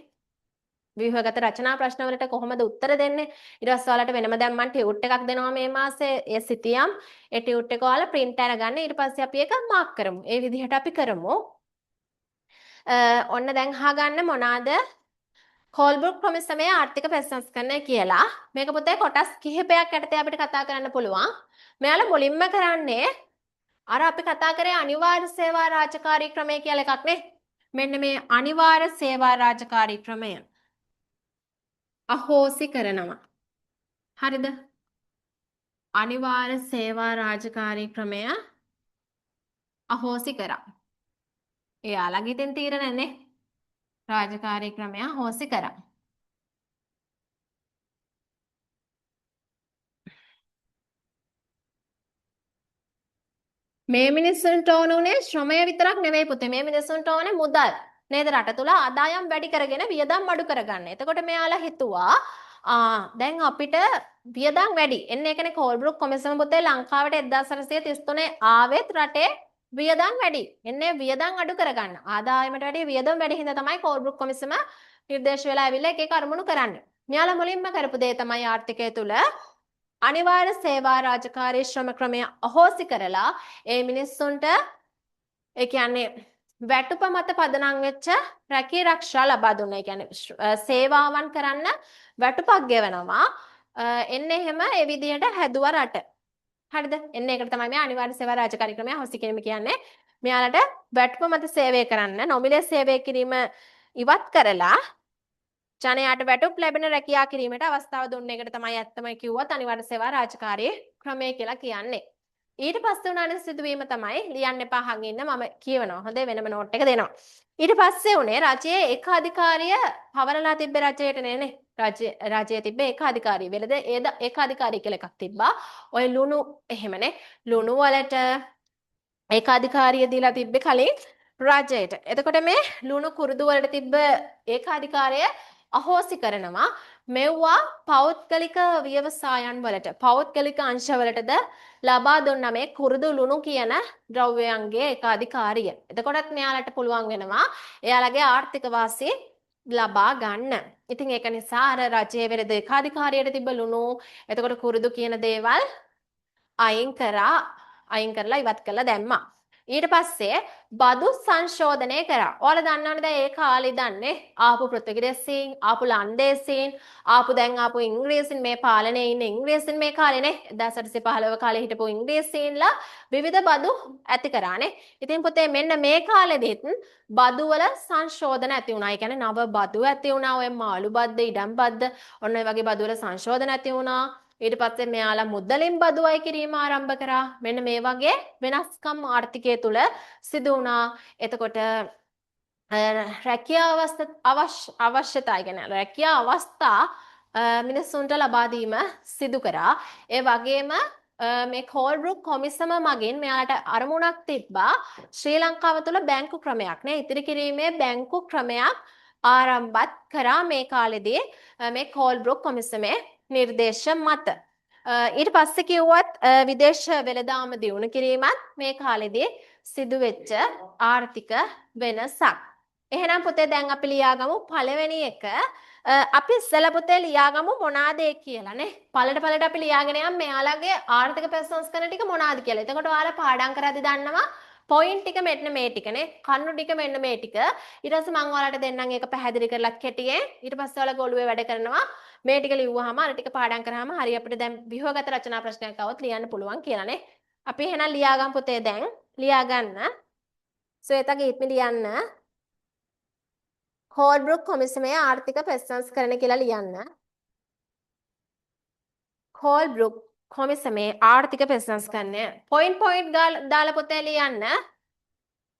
ව්‍යුහගත රචනා ප්‍රශ්න වලට කොහොමද උත්තර දෙන්නේ? ඊට පස්සේ ඔයාලට වෙනම දැන් මම ටියුට් එකක් දෙනවා මේ මාසේ. ඒ සිටියම් ඒ ටියුට් එක ඔයාලා print අරගන්න. ඊට පස්සේ අපි ඒක මාක් කරමු. ඒ විදිහට අපි කරමු. ඔන්න දැන් අහගන්න මොනවාද කෝල්බ්රුක් කොමිසමේ ආර්ථික ප්‍රතිසංස්කරණය කියලා. මේක පුතේ කොටස් කිහිපයක් යටතේ අපිට කතා කරන්න පුළුවන්. මෙයාලා මුලින්ම කරන්නේ අර අපි කතා කරේ අනිවාර්ය සේවා රාජකාරී ක්‍රමය කියලා එකක් නේ. මෙන්න මේ අනිවාර්ය සේවා රාජකාරී ක්‍රමය අහෝසි කරනවා. හරිද? අනිවාර්ය සේවා රාජකාරී ක්‍රමය අහෝසි කරා. එයාලගේ ඉතින් තීරණනේ. රාජකාරී ක්‍රමය අහෝසි කරා. මේ මිනිස්සුන්ට ඕන උනේ ශ්‍රමය විතරක් නෙවෙයි පුතේ. මේ මිනිස්සුන්ට ඕනේ මුදල්. නේද? රට තුල ආදායම් වැඩි කරගෙන වියදම් අඩු කරගන්න. එතකොට මෙයාලා හිතුවා දැන් අපිට වියදම් වැඩි. එන්නේ ඒකනේ කෝල්බ්රුක් කොමිසම පුතේ ලංකාවට 1833 ආවෙත් රටේ වියදම් වැඩි. එන්නේ වියදම් අඩු කරගන්න. ආදායමට වැඩිය වියදම් වැඩි හින්දා තමයි කෝල්බ්රුක් කොමිසම නිර්දේශ වෙලා ඇවිල්ලා එක එක අරමුණු කරන්නේ. මෙයාලා මුලින්ම කරපු දේ තමයි ආර්ථිකය තුල අනිවාර්ය සේවා රාජකාරී ශ්‍රම ක්‍රමය අහෝසි කරලා ඒ මිනිස්සුන්ට ඒ කියන්නේ වැටුප මත පදනම් වෙච්ච රැකී ආරක්ෂා ලබා දුන්නා. ඒ කියන්නේ සේවාවන් කරන්න වැටුපක් ගෙවනවා. එන්න එහෙම ඒ විදිහට හැදුවා රට. හරිද? එන්න ඒකට තමයි මේ අනිවාර්ය සේවා රාජකාරී ක්‍රමය හොසි කිරීම කියන්නේ. මෙයාලට වැටුප මත සේවය කරන්න නොමිලේ සේවය කිරීම ඉවත් කරලා ජනයාට වැටුප් ලැබෙන රැකියා කිරීමට අවස්ථාව දුන්න එකට තමයි ඇත්තම කිව්වත් අනිවාර්ය සේවා රාජකාරී ක්‍රමය කියලා කියන්නේ. ඊට පස්සේ උනානේ සිදුවීම තමයි ලියන්න එපා අහන් ඉන්න මම කියවනවා. හොඳේ වෙනම නෝට් එක දෙනවා. ඊට පස්සේ උනේ රජයේ ඒකාධිකාරිය පවරලා තිබ්බ රජයට නේ. රජයේ තිබ්බ ඒකාධිකාරිය. වෙලද ඒකාධිකාරිය කියලා එකක් තිබ්බා. ඔය ලුණු එහෙමනේ. ලුණු වලට ඒකාධිකාරිය දීලා තිබ්බේ කලින් රජයට. එතකොට මේ ලුණු කුරුදු වලට තිබ්බ ඒකාධිකාරිය අහෝසි කරනවා. මෙව්වා පෞද්ගලික ව්‍යවසායන් වලට පෞද්ගලික අංශවලටද ලබා දුන්නා මේ කුරුදු ලුණු කියන ද්‍රව්‍යයන්ගේ ඒකාධිකාරිය. එතකොටත් මෙයාලට පුළුවන් වෙනවා එයාලගේ ආර්ථික වාසි ලබා ගන්න. ඉතින් ඒක නිසා අර රජයේ වෙරද ඒකාධිකාරියට තිබ්බ ලුණු එතකොට කුරුදු කියන දේවල් අයින් කරලා ඉවත් කරලා දැම්මා. ඊට පස්සේ බදු සංශෝධනය කරා. ඔයාලා දන්නවනේ දැන් ඒ කාලේ දන්නේ ආපු පෘතුගීසීන්, ආපු ලන්දේසීන්, ආපු ඉංග්‍රීසීන් මේ පාලනයේ ඉන්න ඉංග්‍රීසීන් මේ කාලේනේ 1815 කාලේ හිටපු ඉංග්‍රීසීන්ලා විවිධ බදු ඇති කරානේ. ඉතින් පුතේ මෙන්න මේ කාලෙදිත් බදු වල සංශෝධන ඇති වුණා. ඒ කියන්නේ නව බදු ඇති වුණා. ඔය මාළු බද්ද, ඉඩම් බද්ද, ඔන්න ඔය වගේ බදු වල සංශෝධන ඇති වුණා. ඊට පස්සේ මෙයාලා මුදලින් බදු අය කිරීම ආරම්භ කරා. මෙන්න මේ වගේ වෙනස්කම් ආර්ථිකය තුල සිදු වුණා. එතකොට රැකියා අවශ්‍යතාවය ගැන රැකියා අවස්ථා මිනිස්සුන්ට ලබා දීම සිදු කරා. ඒ වගේම මේ කෝල්බ්‍රුක් කොමිසම මගින් මෙයාලට අරමුණක් තිබ්බා ශ්‍රී ලංකාව තුළ බැංකු ක්‍රමයක් නේ ඉතිරි කිරීමේ බැංකු ක්‍රමයක් ආරම්භත් කරා මේ කාලෙදී මේ කෝල්බ්‍රුක් කොමිසමේ නිර්දේශ මත. ඊට පස්සේ කිව්වත් විදේශ වෙළඳාම දියුණු කිරීමත් මේ කාලෙදී සිදු වෙච්ච ආර්ථික වෙනසක්. එහෙනම් පුතේ දැන් අපි ලියාගමු පළවෙනි එක. අපි ඉස්සෙල්ලා පුතේ ලියාගමු මොනවාද ඒ කියලා නේ. පළට අපි ලියාගෙන යම් මෙයාලගේ ආර්ථික ප්‍රසංස්කරණ ටික මොනවාද කියලා. එතකොට ඔයාලා පාඩම් කරද්දී දන්නවා පොයින්ට් ටික මෙන්න මේ ටිකනේ. කන්නු ටික මෙන්න මේ ටික. ඊට පස්සේ මම ඔයාලට දෙන්නම් ඒක පැහැදිලි කරලා කෙටියෙන්. ඊට පස්සේ ඔයාලා ගොළුවේ වැඩ කරනවා. මේ ටික ලිව්වහම අර ටික පාඩම් කරාම හරි අපිට දැන් ව්‍යුහගත රචනා ප්‍රශ්නයක් આવොත් ලියන්න පුළුවන් කියලානේ. අපි එහෙනම් ලියාගමු පුතේ දැන්. ලියාගන්න. ශ්වේතගේ ඉක්මනට ලියන්න. කෝල්බ්‍රුක් කොමිසමේ ආර්ථික ප්‍රසංස්කරණ කියලා ලියන්න. කෝල්බ්‍රුක් කොමිසමේ ආර්ථික ප්‍රසංස්කරණය. පොයින්ට් දාලා පුතේ ලියන්න.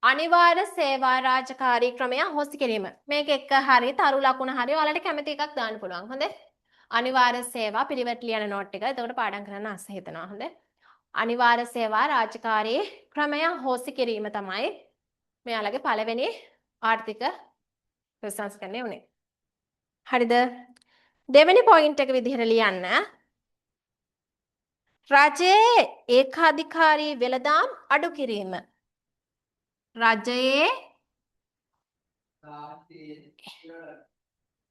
අනිවාර්ය සේවා රාජකාරී ක්‍රමය හොසි කිරීම. මේක එක හරි තරු ලකුණ හරි ඔයාලට කැමති එකක් දාන්න පුළුවන්. හොඳේ. අනිවාර්ය සේවා පිළිවෙත් ලියන නෝට් එක. එතකොට පාඩම් කරන්න ආස හිතනවා. හොඳේ. අනිවාර්ය සේවා රාජකාරී ක්‍රමය හොසි කිරීම තමයි මෙයාලගේ පළවෙනි ආර්ථික ප්‍රසංස්කරණය උනේ. හරිද? දෙවෙනි පොයින්ට් එක විදිහට ලියන්න. රජයේ ඒකාධිකාරී වෙළඳාම් අඩු කිරීම. රජයේ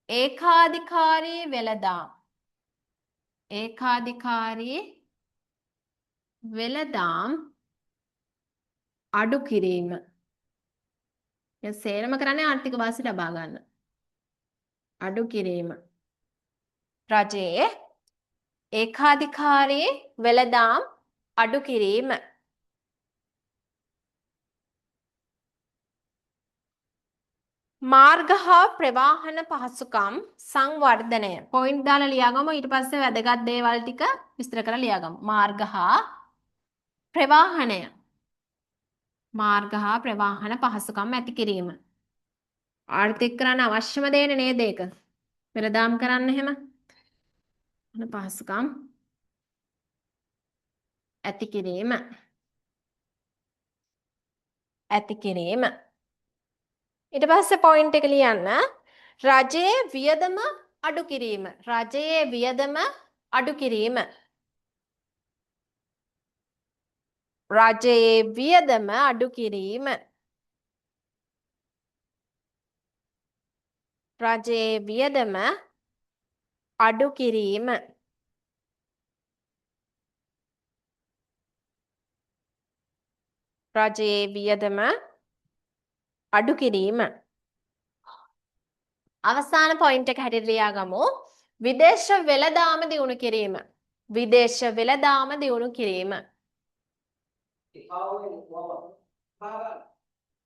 ඒකාධිකාරී වෙළඳාම් අඩු කිරීම. මේ සේරම කරන්නේ ආර්ථික වාසි ලබා ගන්න. අඩු කිරීම. රජයේ ඒකාධිකාරී වෙළඳාම් අඩු කිරීම. මාර්ග හා ප්‍රවාහන පහසුකම් සංවර්ධනය. පොයින්ට් දාලා ලියාගමු. ඊට පස්සේ වැදගත් දේවල් ටික විස්තර කරලා ලියාගමු. මාර්ග හා ප්‍රවාහන පහසුකම් ඇති කිරීම. ආර්ථික කරන්න අවශ්‍යම දේනේ නේද ඒක? වෙළඳාම් කරන්න එහෙම. පහසුකම් ඇති කිරීම. ඊට පස්සේ පොයින්ට් එක ලියන්න. රජයේ වියදම අඩු කිරීම. රජයේ වියදම අඩු කිරීම. රජයේ වියදම අඩු කිරීම. රජයේ වියදම අඩු කිරීම. රජයේ වියදම අඩු කිරීම. අවසාන පොයින්ට් එක හැටියට ලියාගමු. විදේශ වෙළඳාම දියුණු කිරීම. විදේශ වෙළඳාම දියුණු කිරීම.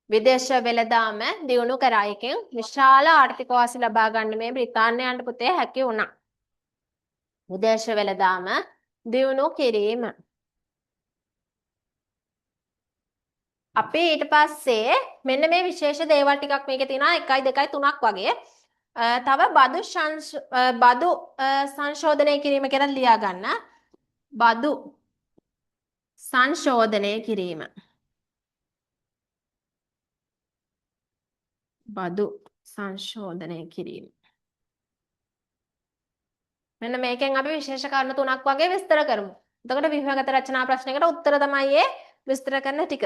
විදේශ වෙළඳාම දියුණු කරා එකෙන් විශාල ආර්ථික වාසි ලබා ගන්න මේ බ්‍රිතාන්‍යයන්ට පුතේ හැකි වුණා. විදේශ වෙළඳාම දියුණු කිරීම. අපි ඊට පස්සේ මෙන්න මේ විශේෂ දේවල් ටිකක් මේකේ තියෙනවා 1 2 3ක් වගේ. තව බදු සංශෝධනය කිරීම කියලා ලියා ගන්න. බදු සංශෝධනය කිරීම. බදු සංශෝධනය කිරීම. මෙන්න මේකෙන් අපි විශේෂ කරුණු 3ක් වගේ විස්තර කරමු. එතකොට විභාගත රචනා ප්‍රශ්නයකට උත්තර තමයි මේ විස්තර කරන ටික.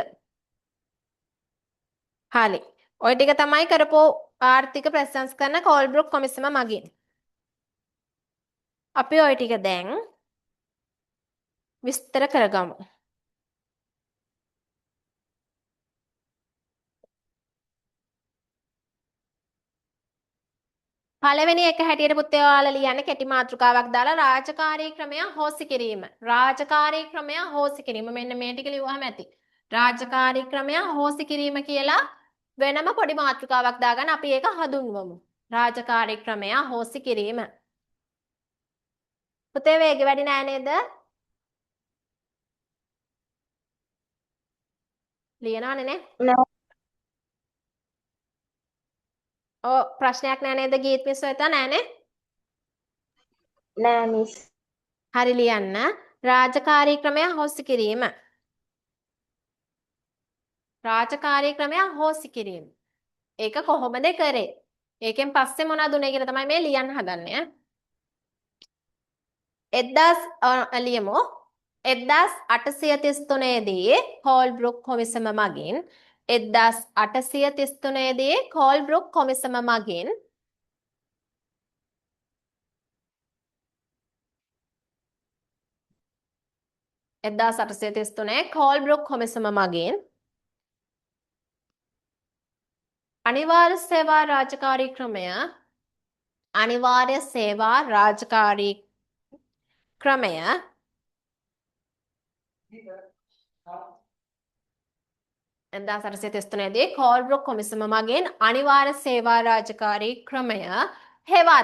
හරි. ওই ටික තමයි කරපු ආර්ථික ප්‍රසංස්කරණ කෝල්බ්රුක් කොමිසම මගින්. අපි ওই ටික දැන් විස්තර කරගමු. පළවෙනි එක හැටියට පුතේ ඔයාලා ලියන්න කෙටි මාතෘකාවක් දාලා රාජකාරී ක්‍රමය හොසි කිරීම. රාජකාරී ක්‍රමය හොසි කිරීම. මෙන්න මේ ටික ලියුවහම ඇති. රාජකාරී ක්‍රමය හොසි කිරීම කියලා වෙනම පොඩි මාතෘකාවක් දාගන්න අපි ඒක හඳුන්වමු. රාජකාරී ක්‍රමය හොසි කිරීම. පුතේ වේගෙ වැඩි නෑ නේද? ලියනවනේ නේ? නෑ ප්‍රශ්නයක් නෑ නේද ගීත් මිස් ඔය නෑනේ? නෑ මිස්. හරි ලියන්න. රාජකාරී ක්‍රමය හොසි කිරීම. රාජකාරී ක්‍රමය හොසි කිරීම. ඒක කොහොමද කරේ? ඒකෙන් පස්සේ මොනවද උනේ කියලා තමයි මේ ලියන්න හදන්නේ. 1000 ලියමු. 1833 දී කෝල්බ්රුක් කොමිසම මගින් 1833 දී කෝල්බ්රුක් කොමිසම මගින් කෝල්බ්රුක් කොමිසම මගින් අනිවාර්ය සේවා රාජකාරී ක්‍රමය අනිවාර්ය සේවා රාජකාරී ක්‍රමය 1833 දී කෝල්බ්රුක් කොමිසම මගින් අනිවාර්ය සේවා රාජකාරී ක්‍රමය හෙවත්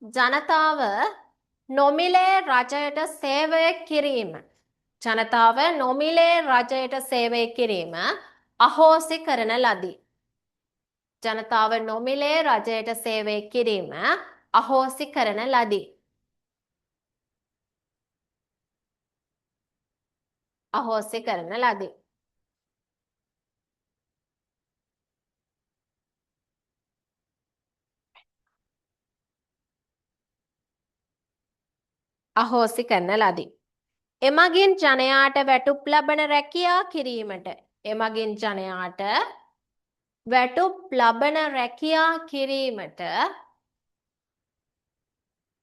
ජනතාව නොමිලේ රජයට සේවය කිරීම. ජනතාව නොමිලේ රජයට සේවය කිරීම අහෝසි කරන ලදී. ජනතාව නොමිලේ රජයට සේවය කිරීම අහෝසි කරන ලදී. අහෝසි කරන ලදී. අහෝසි කරන ලදී. එමගින් ජනයාට වැටුප් ලබන රැකියා කිරීමට එමගින් ජනයාට වැටුප් ලබන රැකියා කිරීමට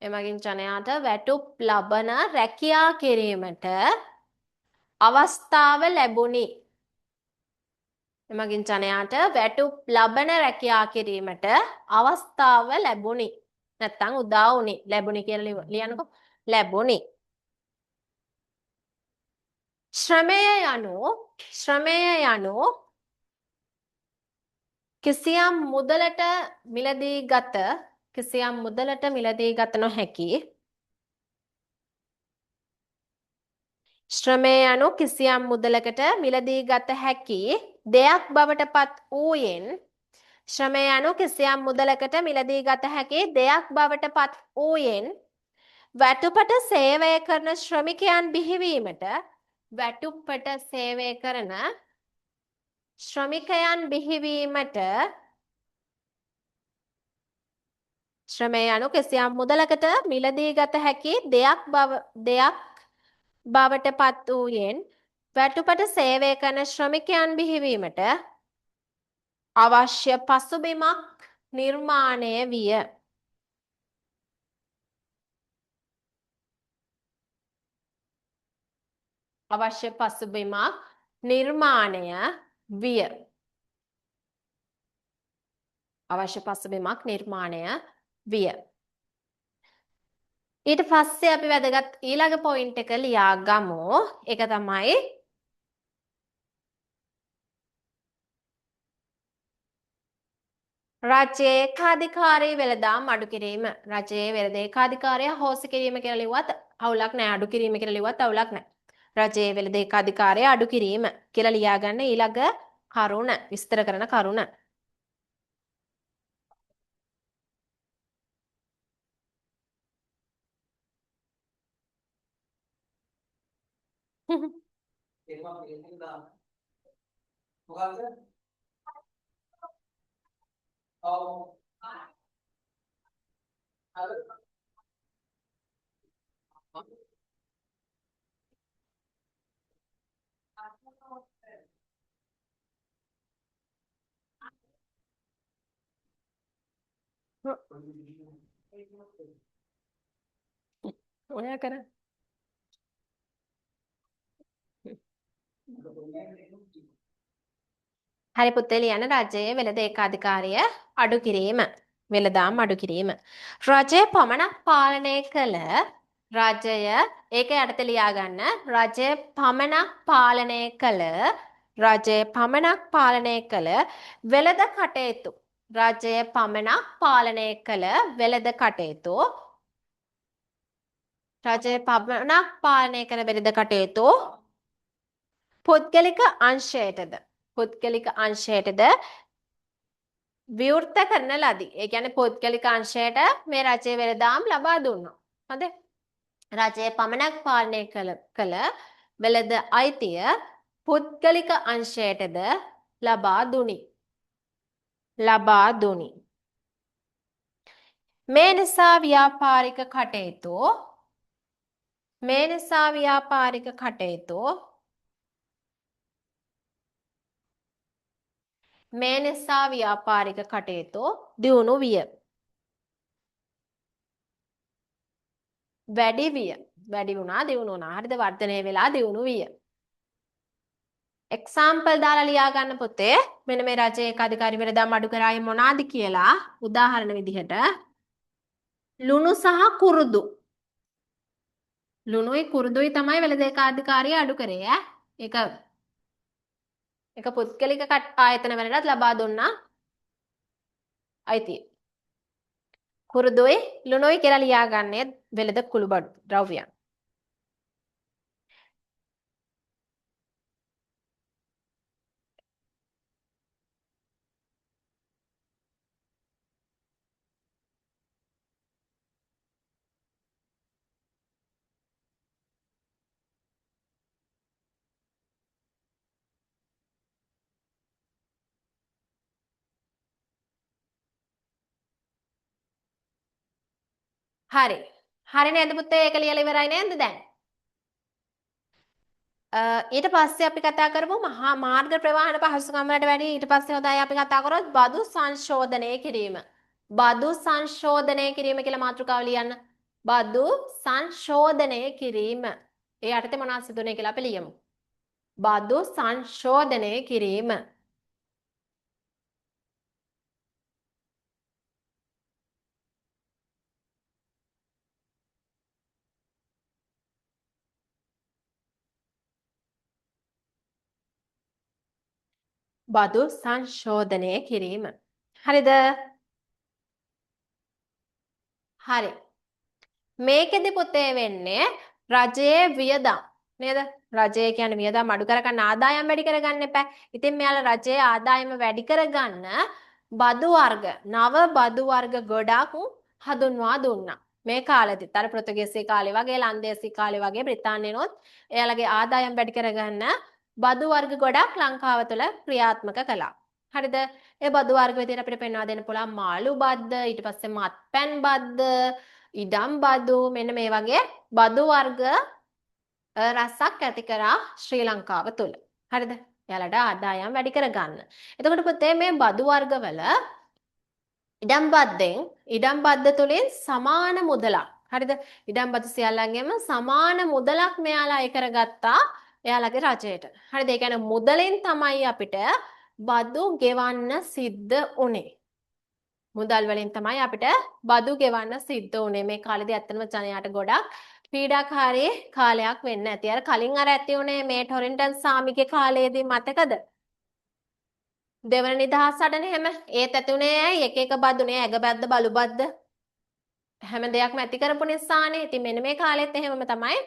එමගින් ජනයාට වැටුප් ලබන රැකියා කිරීමට අවස්ථාව ලැබුණි. එමගින් ජනයාට වැටුප් ලබන රැකියා කිරීමට අවස්ථාව ලැබුණි. නැත්තම් උදා වුණි. ලැබුණි කියලා ලියන්නකො. ලැබුණි. ශ්‍රමය යනු කිසියම් මුදලට මිලදී ගත නොහැකි ශ්‍රමය යනු කිසියම් මුදලකට මිලදී ගත හැකි දෙයක් බවට පත් වූයෙන් ශ්‍රමය යනු කිසියම් මුදලකට මිලදී ගත හැකි දෙයක් බවට පත් වූයෙන් වැටුපට සේවය කරන ශ්‍රමිකයන් බිහිවීමට වැටුපට සේවය කරන ශ්‍රමිකයන් බිහිවීමට ශ්‍රමය යනු කිසියම් මුදලකට මිලදී ගත හැකි දෙයක් බවට පත් වූයෙන් වැටුපට සේවය කරන ශ්‍රමිකයන් බිහිවීමට අවශ්‍ය පසුබිමක් නිර්මාණය විය. අවශ්‍ය පසුබිමක් නිර්මාණය විය. අවශ්‍ය පසුබිමක් නිර්මාණය විය. ඊට පස්සේ අපි වැදගත් ඊළඟ පොයින්ට් එක ලියා ගමු. ඒක තමයි රජයේ ඒකාධිකාරී වෙළඳාම් අඩු කිරීම. රජයේ වෙළඳ ඒකාධිකාරිය හොස්ස කිරීම කියලා ලිව්වත් අවුලක් නැහැ. අඩු කිරීම කියලා ලිව්වත් අවුලක් නැහැ. රජයේ වෙළඳ ඒකාධිකාරිය අඩු කිරීම කියලා ලියාගන්න ඊළඟ කරුණ විස්තර කරන කරුණ. ඔයා කරා හරි පුතේ ලියන්න රජයේ වෙළඳ ඒකාධිකාරිය අඩු කිරීම. වෙළඳාම් අඩු කිරීම. රජය පමණක් පාලනය කළ රජය ඒක යටතේ ලියාගන්න රජය පමණක් පාලනය කළ රජය පමණක් පාලනය කළ වෙළඳ කටයුතු. රජය පමණක් පාලනය කළ වෙළඳ කටයුතු. රජය පමණක් පාලනය කළ වෙළඳ කටයුතු පුද්ගලික අංශයටද පුද්ගලික අංශයටද විවෘත කරන ලදී. ඒ කියන්නේ පුද්ගලික අංශයට මේ රජයේ වෙළඳාම් ලබා දුන්නා. හරිද? රජය පමණක් පාලනය කළ වෙළඳ අයිතිය පුද්ගලික අංශයටද ලබා දුනි. ලබා දුනි. මේ නිසා ව්‍යාපාරික කටයුතු මේ නිසා ව්‍යාපාරික කටයුතු මේ නිසා ව්‍යාපාරික කටයුතු දියුණු විය. වැඩි විය. වැඩි වුණා දියුණු වුණා. හරිද? වර්ධනය වෙලා දියුණු විය. එක්සැම්පල් දාලා ලියා ගන්න පුතේ. මෙන්න මේ රජයේ ඒකාධිකාරී වෙළඳාම් අඩු කරායේ මොනවාද කියලා උදාහරණ විදිහට ලුණු සහ කුරුදු. ලුණුයි කුරුදුයි තමයි වෙළඳ ඒකාධිකාරිය අඩු කරේ ඈ. ඒක පුද්ගලික ආයතන වලට ලබා දුන්නා අයිතිය. කුරුදුයි ලුණුයි කියලා ලියාගන්නේ වෙළඳ කුළුබඩු ද්‍රව්‍යයන්. හරි. හරි නේද පුතේ? ඒක ලියලා ඉවරයි නේද දැන්? ඊට පස්සේ අපි කතා කරමු මහා මාර්ග ප්‍රවාහන පහසුකම් වලට වැඩි ඊට පස්සේ හොඳයි අපි කතා කරොත් බදු සංශෝධනය කිරීම. බදු සංශෝධනය කිරීම කියලා මාතෘකාව ලියන්න. බදු සංශෝධනය කිරීම. ඒ යටතේ මොනවද සිදුනේ කියලා අපි ලියමු. බදු සංශෝධනය කිරීම. බදු සංශෝධනය කිරීම. හරිද? හරි. මේකෙදි පුතේ වෙන්නේ රජයේ වියදම් නේද? රජය කියන්නේ වියදම් අඩු කරගන්න ආදායම් වැඩි කරගන්න එපා. ඉතින් මෙයාලා රජයේ ආදායම වැඩි කරගන්න බදු වර්ග නව බදු වර්ග ගොඩක් හඳුන්වා දුන්නා. මේ කාලෙදිත් අර පෘතුගීසි කාලේ වගේ ලන්දේසි කාලේ වගේ බ්‍රිතාන්‍යනොත් එයාලගේ ආදායම් වැඩි කරගන්න බදු වර්ග ගොඩක් ලංකාව තුළ ක්‍රියාත්මක කළා. හරිද? ඒ බදු වර්ග විදිහට අපිට පෙන්වා දෙන්න පුළුවන් මාළු බද්ද, ඊට පස්සේ මත්පැන් බද්ද, ඉඩම් බදු මෙන්න මේ වගේ බදු වර්ග රසක් ඇති කරා ශ්‍රී ලංකාව තුළ. හරිද? එයාලට ආදායම් වැඩි කරගන්න. එතකොට පුතේ මේ බදු වර්ගවල ඉඩම් බද්ද තුලින් සමාන මුදලක්. හරිද? ඉඩම් බදු සියල්ලංගෙම සමාන මුදලක් මෙයාලා අය කරගත්තා එයාලගේ රජයට. හරිද? ඒ කියන්නේ මුදලෙන් තමයි අපිට බදු ගෙවන්න සිද්ධ උනේ. මුදල් වලින් තමයි අපිට බදු ගෙවන්න සිද්ධ උනේ. මේ කාලේදී ඇත්තටම ජනයාට ගොඩක් පීඩාකාරී කාලයක් වෙන්න ඇති. අර කලින් අර ඇති උනේ මේ ටොරින්ටන් සාමිගේ කාලේදී මතකද? දෙවන නිදහස් අඩන හැම ඒත් ඇති උනේ ඇයි? එක එක බදුනේ ඇග බද්ද බලු බද්ද හැම දෙයක්ම ඇති කරපු නිසානේ. ඉතින් මෙන්න මේ කාලෙත් එහෙමම තමයි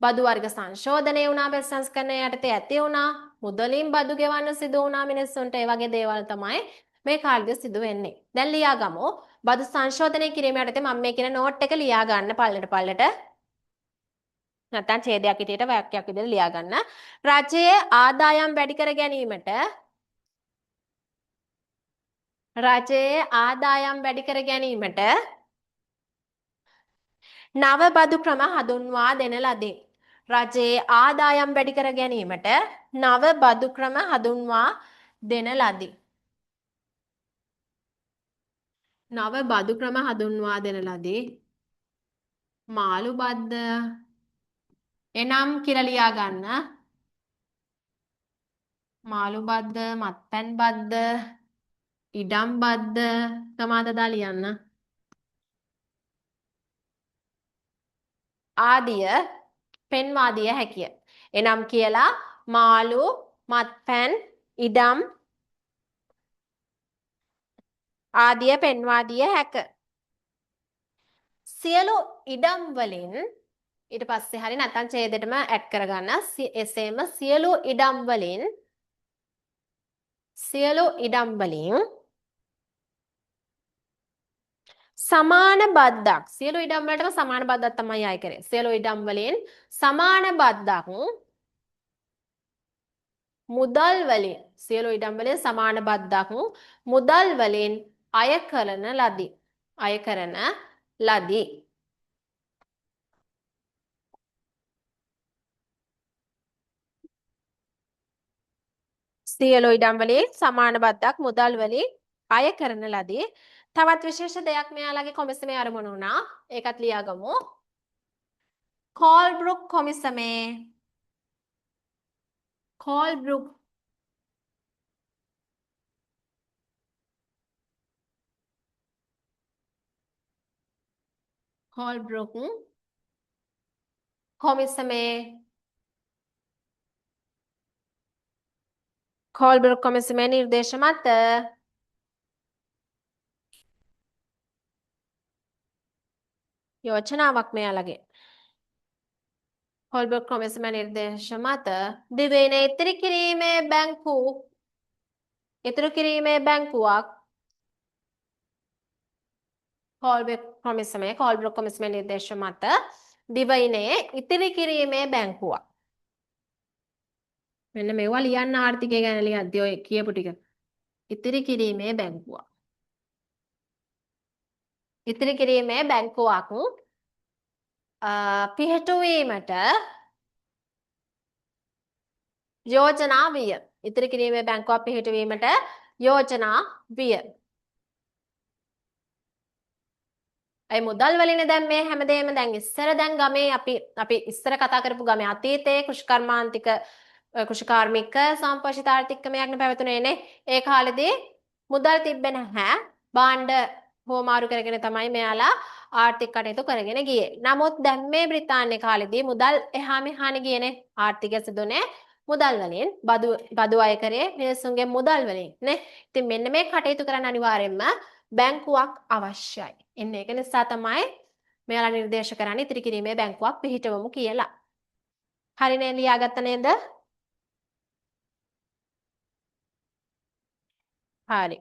බදු වර්ග සංශෝධනය වුණා, බෙස් සංස්කරණය යටතේ ඇති වුණා. මුදලින් බදු ගෙවන්න සිදු වුණා මිනිස්සුන්ට. ඒ වගේ දේවල් තමයි මේ කාලෙදී සිදු වෙන්නේ. දැන් ලියා ගමු. බදු සංශෝධනය කිරීම යටතේ මම මේ කියන නෝට් එක ලියා ගන්න පල්ලට. නැත්නම් ඡේදයක් විදියට වාක්‍යයක් විදියට ලියා ගන්න. රජයේ ආදායම් වැඩි කර ගැනීමට නව බදු ක්‍රම හඳුන්වා දෙන ලදී. රජයේ ආදායම් වැඩි කර ගැනීමට නව බදු ක්‍රම හඳුන්වා දෙන ලදී. නව බදු ක්‍රම හඳුන්වා දෙන ලදී. මාළු බද්ද එනම් කියලා ලියා ගන්න. මාළු බද්ද, මත්පැන් බද්ද, ඉඩම් බද්ද තමාදදා ලියන්න. ආදිය පෙන්වා දිය හැකිය. එනම් කියලා මාළු, මත්පැන්, ඉඩම් ආදිය පෙන්වා දිය හැක. සියලු ඉඩම් වලින් ඊට පස්සේ හරි නැත්නම් ඡේදෙටම ඇඩ් කරගන්න. එසේම සියලු ඉඩම් වලින් සමාන බද්දක්. සියලු ඉඩම් වලටම සමාන බද්දක් තමයි අය කරේ. සියලු ඉඩම් වලින් සමාන බද්දක් මුදල් වලින් සියලු ඉඩම් වලින් සමාන බද්දක් මුදල් වලින් අය කරන ලදී. සියලු ඉඩම් වලින් සමාන බද්දක් මුදල් වලින් අය කරන ලදී. තවත් විශේෂ දෙයක් මෙයාලගේ කොමිසමේ අරමුණු වුණා. ඒකත් ලියාගමු. කෝල්බ්රුක් කොමිසමේ කෝල්බ්රුක් කොමිසමේ නිර්දේශ මත යෝජනාවක් මෙයාලගේ. හොල්බර්ග් කොමිසමේ නිර්දේශ මත දිවයින ඉතිරි කිරීමේ බැංකුවක් කෝල්බර්ග් කොමිසමේ නිර්දේශ මත දිවයිනේ ඉතිරි කිරීමේ බැංකුවක්. මෙන්න මේවා ලියන්න ආර්ථිකය ගැන ලියද්දී ඔය කියපු ටික. ඉතිරි කිරීමේ බැංකුවක්. ඉතිරි කිරීමේ බැංකුවක් පිහිටුවීමට යෝජනා විය. ඉතිරි කිරීමේ බැංකුවක් පිහිටුවීමට යෝජනා විය. ඒ මුදල් වලින් දැන් මේ හැමදේම දැන් ඉස්සර දැන් ගමේ අපි ඉස්සර කතා කරපු ගමේ අතීතයේ කෘෂිකාර්මික සම්පෝෂිත ආර්ථිකමයක්නේ පැවතුනේ නේ. ඒ කාලෙදී මුදල් තිබ්බේ නැහැ. භාණ්ඩ හෝමාරු කරගෙන තමයි මෙයාලා ආර්ථික කටයුතු කරගෙන ගියේ. නමුත් දැන් මේ බ්‍රිතාන්‍ය කාලෙදී මුදල් එහා මෙහානේ ගියනේ. ආර්ථිකය සිදුනේ මුදල් වලින් බදු අය කරේ මිනිස්සුන්ගේ මුදල් වලින් නේ. ඉතින් මෙන්න මේ කටයුතු කරන්න අනිවාර්යෙන්ම බැංකුවක් අවශ්‍යයි. එන්න ඒක නිසා තමයි මෙයාලා නිර්දේශ කරන්නේ ඉතිරි කිරීමේ බැංකුවක් පිහිටවමු කියලා. හරිනේ ලියාගත්ත නේද? හරි.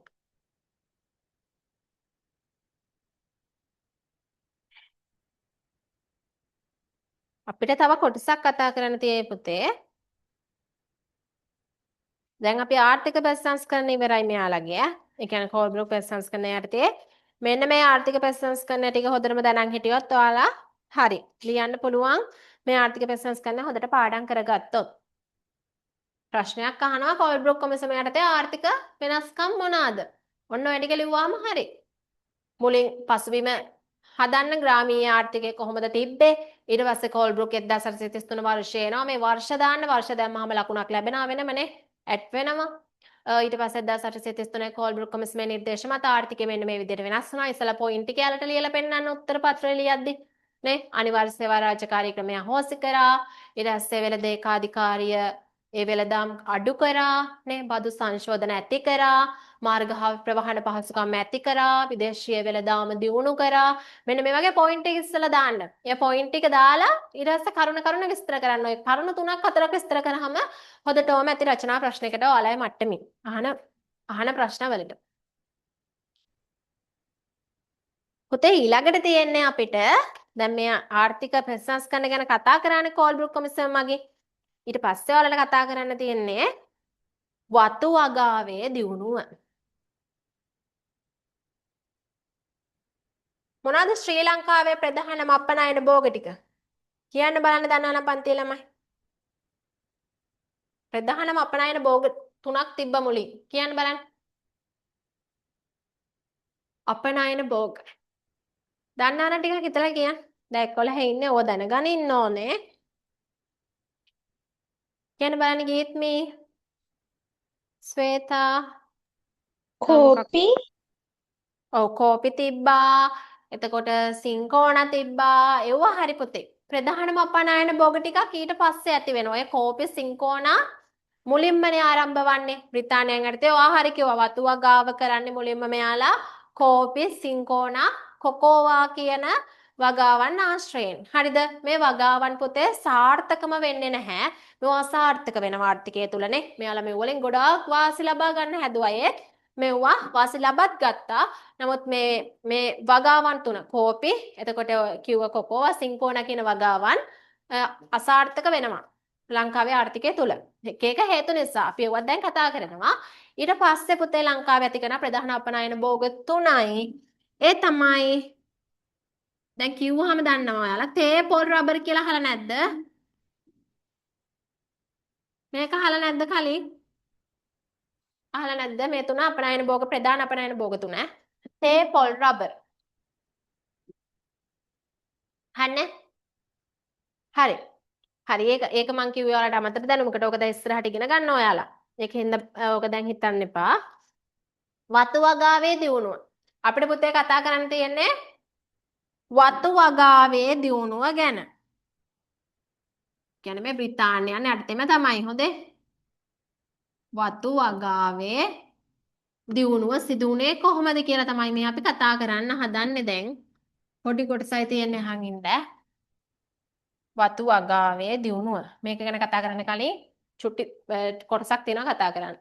අපිට තව කොටසක් කතා කරන්න තියෙයි පුතේ. දැන් අපි ආර්ථික ප්‍රතිසංස්කරණ ඉවරයි මෙයාලගේ. ඒ කියන්නේ කෝල්බ්රුක් ප්‍රතිසංස්කරණය යටතේ මෙන්න මේ ආර්ථික ප්‍රතිසංස්කරණ ටික හොඳටම දැනන් හිටියොත් ඔයාලා හරි ලියන්න පුළුවන්. මේ ආර්ථික ප්‍රතිසංස්කරණ හොඳට පාඩම් කරගත්තොත්. ප්‍රශ්නයක් අහනවා කෝල්බ්රුක් කොමිසම යටතේ ආර්ථික වෙනස්කම් මොනවාද? ඔන්න ඔය ටික ලිව්වාම හරි. මුලින් පසුබිම හදන්න ග්‍රාමීය ආර්ථිකය කොහොමද තිබ්බේ? ඊට පස්සේ කෝල්බ්රුක් 1833 වර්ෂය එනවා. මේ වර්ෂ දාන්න වර්ෂ දැම්මහම ලකුණක් ලැබෙනවා වෙනමනේ. ඇඩ් වෙනවා. ඊට පස්සේ 1833 කෝල්බ්රුක් කොමිසමේ නිර්දේශ මත ආර්ථිකය මෙන්න මේ විදිහට වෙනස් වෙනවා. ඉස්සලා පොයින්ට් එක යාලට ලියලා පෙන්නන්න උත්තර පත්‍රය ලියද්දි නේ අනිවාර්ය සේවා රාජකාරී ක්‍රමය අහෝසි කරා. ඊට පස්සේ වෙළඳ ඒකාධිකාරිය ඒ වෙළඳාම් අඩු කරා නේ බදු සංශෝධන ඇති කරා මාර්ග ප්‍රවාහන පහසුකම් ඇති කරා විදේශීය වෙළඳාම දියුණු කරා මෙන්න මේ වගේ පොයින්ට් එක ඉස්සලා දාන්න. ඒ පොයින්ට් එක දාලා ඊට පස්සේ කරුණ විස්තර කරන්න. ඔය කරුණු 3ක් 4ක් විස්තර කරාම හොඳටම ඇති රචනා ප්‍රශ්නයකට ඔයාලයි මට්ටමින් අහන ප්‍රශ්න වලට. පුතේ ඊළඟට තියෙන්නේ අපිට දැන් මේ ආර්ථික ප්‍රතිසංස්කරණ ගැන කතා කරානේ කෝල්බ්රුක් කොමිසම මගින්. ඊට පස්සේ ඔයාලට කතා කරන්න තියෙන්නේ වතු වගාවේ දියුණුව. මොනවාද ශ්‍රී ලංකාවේ ප්‍රධානම අපනයන භෝග ටික? කියන්න බලන්න දන්නවනම් පන්ති ළමයි. ප්‍රධානම අපනයන භෝග 3ක් තිබ්බ මුලින්. කියන්න බලන්න. අපනයන භෝග. දන්නවනම් ටිකක් හිතලා කියන්න. දැන් 11 ඉන්නේ ඕව දැනගෙන ඉන්න ඕනේ. කියන්න බලන්න ගීත්මි. ස්වේතා කෝපි ඔව් කෝපි තිබ්බා. එතකොට සිංකෝණ තිබ්බා. ඒවා හරි පුතේ. ප්‍රධානම අපනයන භෝග ටිකක් ඊට පස්සේ ඇති වෙනවා. ඒ කෝපි සිංකෝණ මුලින්මනේ ආරම්භ වන්නේ. බ්‍රිතාන්‍යයන් යටතේ ඔයා හරි කිව්වා වතු වගාව කරන්නේ මුලින්ම මෙයාලා කෝපි සිංකෝණ කොකෝවා කියන වගාවන් ආශ්‍රයෙන්. හරිද? මේ වගාවන් පුතේ සාර්ථකම වෙන්නේ නැහැ. මේවා අසාර්ථක වෙනවා ආර්ථිකය තුලනේ. මෙයාලා මේ වලින් ගොඩාක් වාසි ලබා ගන්න හැදුවා. ඒත් මෙවුවා වාසි ලබත් ගත්තා. නමුත් මේ වගාවන් තුන කෝපි එතකොට කිව්ව කොකෝවා සිංකෝණ කියන වගාවන් අසාර්ථක වෙනවා ලංකාවේ ආර්ථිකය තුල. එක එක හේතු නිසා අපි ඒවත් දැන් කතා කරනවා. ඊට පස්සේ පුතේ ලංකාවේ ඇති කරන ප්‍රධාන අපනයන භෝග තුනයි. ඒ තමයි දැන් කිව්වහම දන්නවා ඔයාලා තේ පොල් රබර් කියලා අහලා නැද්ද? මේක අහලා නැද්ද කලින්? අහලා නැද්ද මේ තුන අපනයන භෝග ප්‍රධාන අපනයන භෝග තුන? තේ පොල් රබර්. හරිනේ? හරි. හරි ඒක මං කිව්වේ ඔයාලට අමතර දැනුමකට. ඕක දැන් ඉස්සරහට ඉගෙන ගන්න ඔයාලා. ඒකෙන්ද ඕක දැන් හිතන්න එපා. වතු වගාවේ දියුණුව. අපිට පුතේ කතා කරන්න තියෙන්නේ වතු වගාවේ දියුණුව ගැන. කියන්නේ මේ බ්‍රිතාන්‍යයන් යටතේම තමයි හොඳේ. වතු වගාවේ දියුණුව සිදුුනේ කොහොමද කියලා තමයි මේ අපි කතා කරන්න හදන්නේ දැන්. පොඩි කොටසයි තියෙන්නේ අහන් ඉන්න. වතු වගාවේ දියුණුව. මේක ගැන කතා කරන්න කලින් චුට්ටි කොටසක් තියෙනවා කතා කරන්න.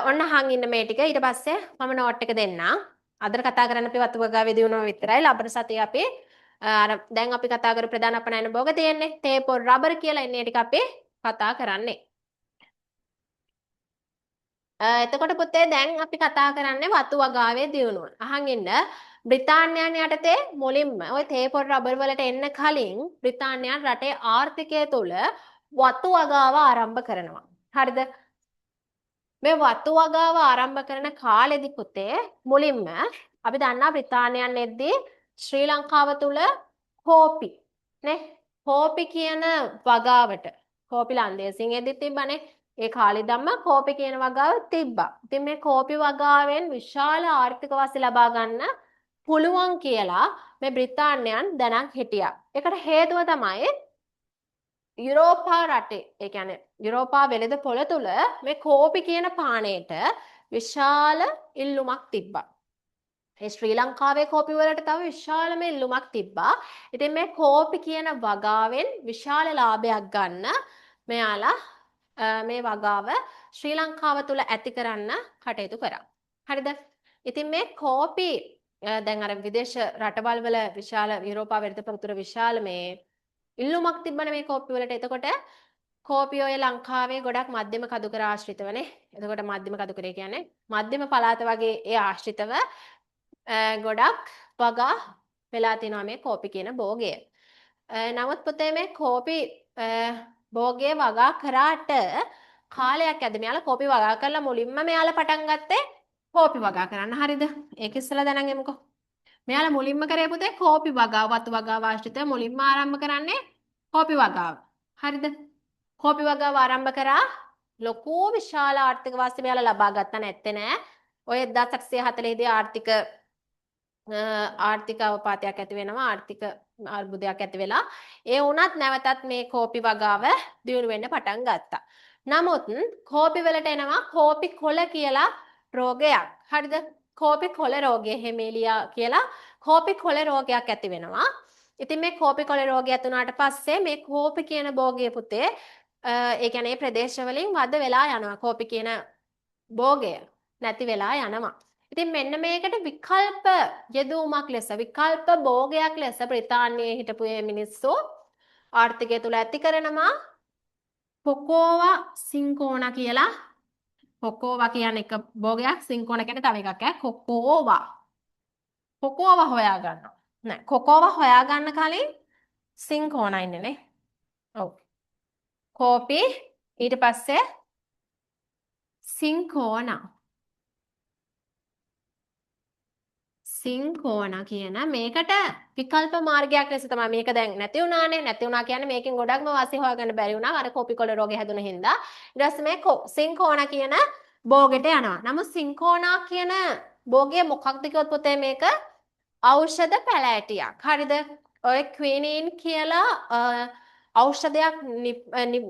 ඔන්න අහන් ඉන්න මේ ටික ඊට පස්සේ මම නෝට් එක දෙන්නම්. අදට කතා කරන්න අපි වතු වගාවේ දියුණුව විතරයි. ලබන සතියේ අපි දැන් අපි කතා කරු ප්‍රධාන අපනයන භෝග තියෙන්නේ තේ පොල් රබර් කියලා එන්නේ ටික අපි කතා කරන්නේ. එතකොට පුතේ දැන් අපි කතා කරන්නේ වතු වගාවේ දියුණුව. අහන් ඉන්න බ්‍රිතාන්‍යයන් යටතේ මුලින්ම ওই තේ පොල් රබර් වලට එන්න කලින් බ්‍රිතාන්‍යයන් රටේ ආර්ථිකය තුළ වතු වගාව ආරම්භ කරනවා. හරිද? මේ වතු වගාව ආරම්භ කරන කාලෙදි පුතේ මුලින්ම අපි දන්නා බ්‍රිතාන්‍යයන් එද්දී ශ්‍රී ලංකාව තුළ කෝපි නේ කෝපි කියන වගාවට කෝපි ලන්දේසින් එද්දි තිබ්බනේ. ඒ කාලේ ධම්ම කෝපි කියන වගාව තිබ්බා. ඉතින් මේ කෝපි වගාවෙන් විශාල ආර්ථික වාසි ලබා ගන්න පුළුවන් කියලා මේ බ්‍රිතාන්‍යයන් දැනන් හිටියා. ඒකට හේතුව තමයි යුරෝපා රටේ ඒ කියන්නේ යුරෝපා වෙළඳ පොළ තුල මේ කෝපි කියන පානයට විශාල ඉල්ලුමක් තිබ්බා. ඒ ශ්‍රී ලංකාවේ කෝපි වලට තව විශාලම ඉල්ලුමක් තිබ්බා. ඉතින් මේ කෝපි කියන වගාවෙන් විශාල ලාභයක් ගන්න මෙයාලා මේ වගාව ශ්‍රී ලංකාව තුල ඇති කරන්න කටයුතු කරා. හරිද? ඉතින් මේ කෝපි දැන් අර විදේශ රටවල් වල විශාල යුරෝපා වෙළඳ පොළ තුල විශාල මේ ඉල්ලුමක් තිබ්බනේ මේ කෝපි වලට. එතකොට කෝපි ඔය ලංකාවේ ගොඩක් මධ්‍යම කඳුකර ආශ්‍රිතවනේ. එතකොට මධ්‍යම කඳුකරේ කියන්නේ මධ්‍යම පළාත වගේ ඒ ආශ්‍රිතව ගොඩක් වගා වෙලා තිනවා මේ කෝපි කියන භෝගය. නමුත් පුතේ මේ කෝපි භෝගය වගා කරාට කාලයක් ඇද්දි මෙයාලා කෝපි වගා කරලා මුලින්ම මෙයාලා පටන් ගත්තේ කෝපි වගා කරන්න. හරිද? ඒක ඉස්සලා දැනන් එමුකෝ. මෙයාලා මුලින්ම කරේ පුතේ කෝපි වගාව වතු වගාව ආශ්‍රිතව මුලින්ම ආරම්භ කරන්නේ කෝපි වගාව. හරිද? කෝපි වගාව ආරම්භ කරා ලොකු විශාල ආර්ථික වාසි මෙයාලා ලබා ගත්තා නැත්තේ නෑ. ඔය 1940 දී ආර්ථික අවපාතයක් ඇති වෙනවා ආර්ථික අර්බුදයක් ඇති වෙලා ඒ වුණත් නැවතත් මේ කෝපි වගාව දියුණු වෙන්න පටන් ගත්තා. නමුත් කෝපි වලට එනවා කෝපි කොළ කියලා රෝගයක්. හරිද? කෝපි කොළ රෝගය හෙමේලියා කියලා කෝපි කොළ රෝගයක් ඇති වෙනවා. ඉතින් මේ කෝපි කොළ රෝගය ඇති වුණාට පස්සේ මේ කෝපි කියන භෝගය පුතේ ඒ කියන්නේ ප්‍රදේශවලින් වද වෙලා යනවා. කෝපි කියන භෝගය නැති වෙලා යනවා. ඉතින් මෙන්න මේකට විකල්ප යෙදවීමක් ලෙස විකල්ප භෝගයක් ලෙස බ්‍රිතාන්‍යයේ හිටපු මේ මිනිස්සු ආර්ථිකය තුල ඇති කරනවා කොකෝවා සින්කෝනා කියලා. කොකෝවා කියන්නේ එක භෝගයක්, සින්කෝනා කියන්නේ තව එකක් ඈ. කොකෝවා හොයා ගන්නවා. නෑ කොකෝවා හොයා ගන්න කලින් සින්කෝනා ඉන්නේ නේ. ඔව්. කෝපි ඊට පස්සේ සින්කෝනා කියන මේකට විකල්ප මාර්ගයක් ලෙස තමයි මේක දැන් නැති වුණානේ. නැති වුණා කියන්නේ මේකෙන් ගොඩක්ම වාසි හොයාගන්න බැරි වුණා. අර කෝපි කොළ රෝගය හැදුන හින්දා. ඊට පස්සේ මේ සින්කෝනා කියන භෝගෙට යනවා. නමුත් සින්කෝනා කියන භෝගය මොකක්ද කිව්වොත් පුතේ මේක ඖෂධ පැලෑටියක්. හරිද? ඔය ක්විනින් කියලා ඖෂධයක්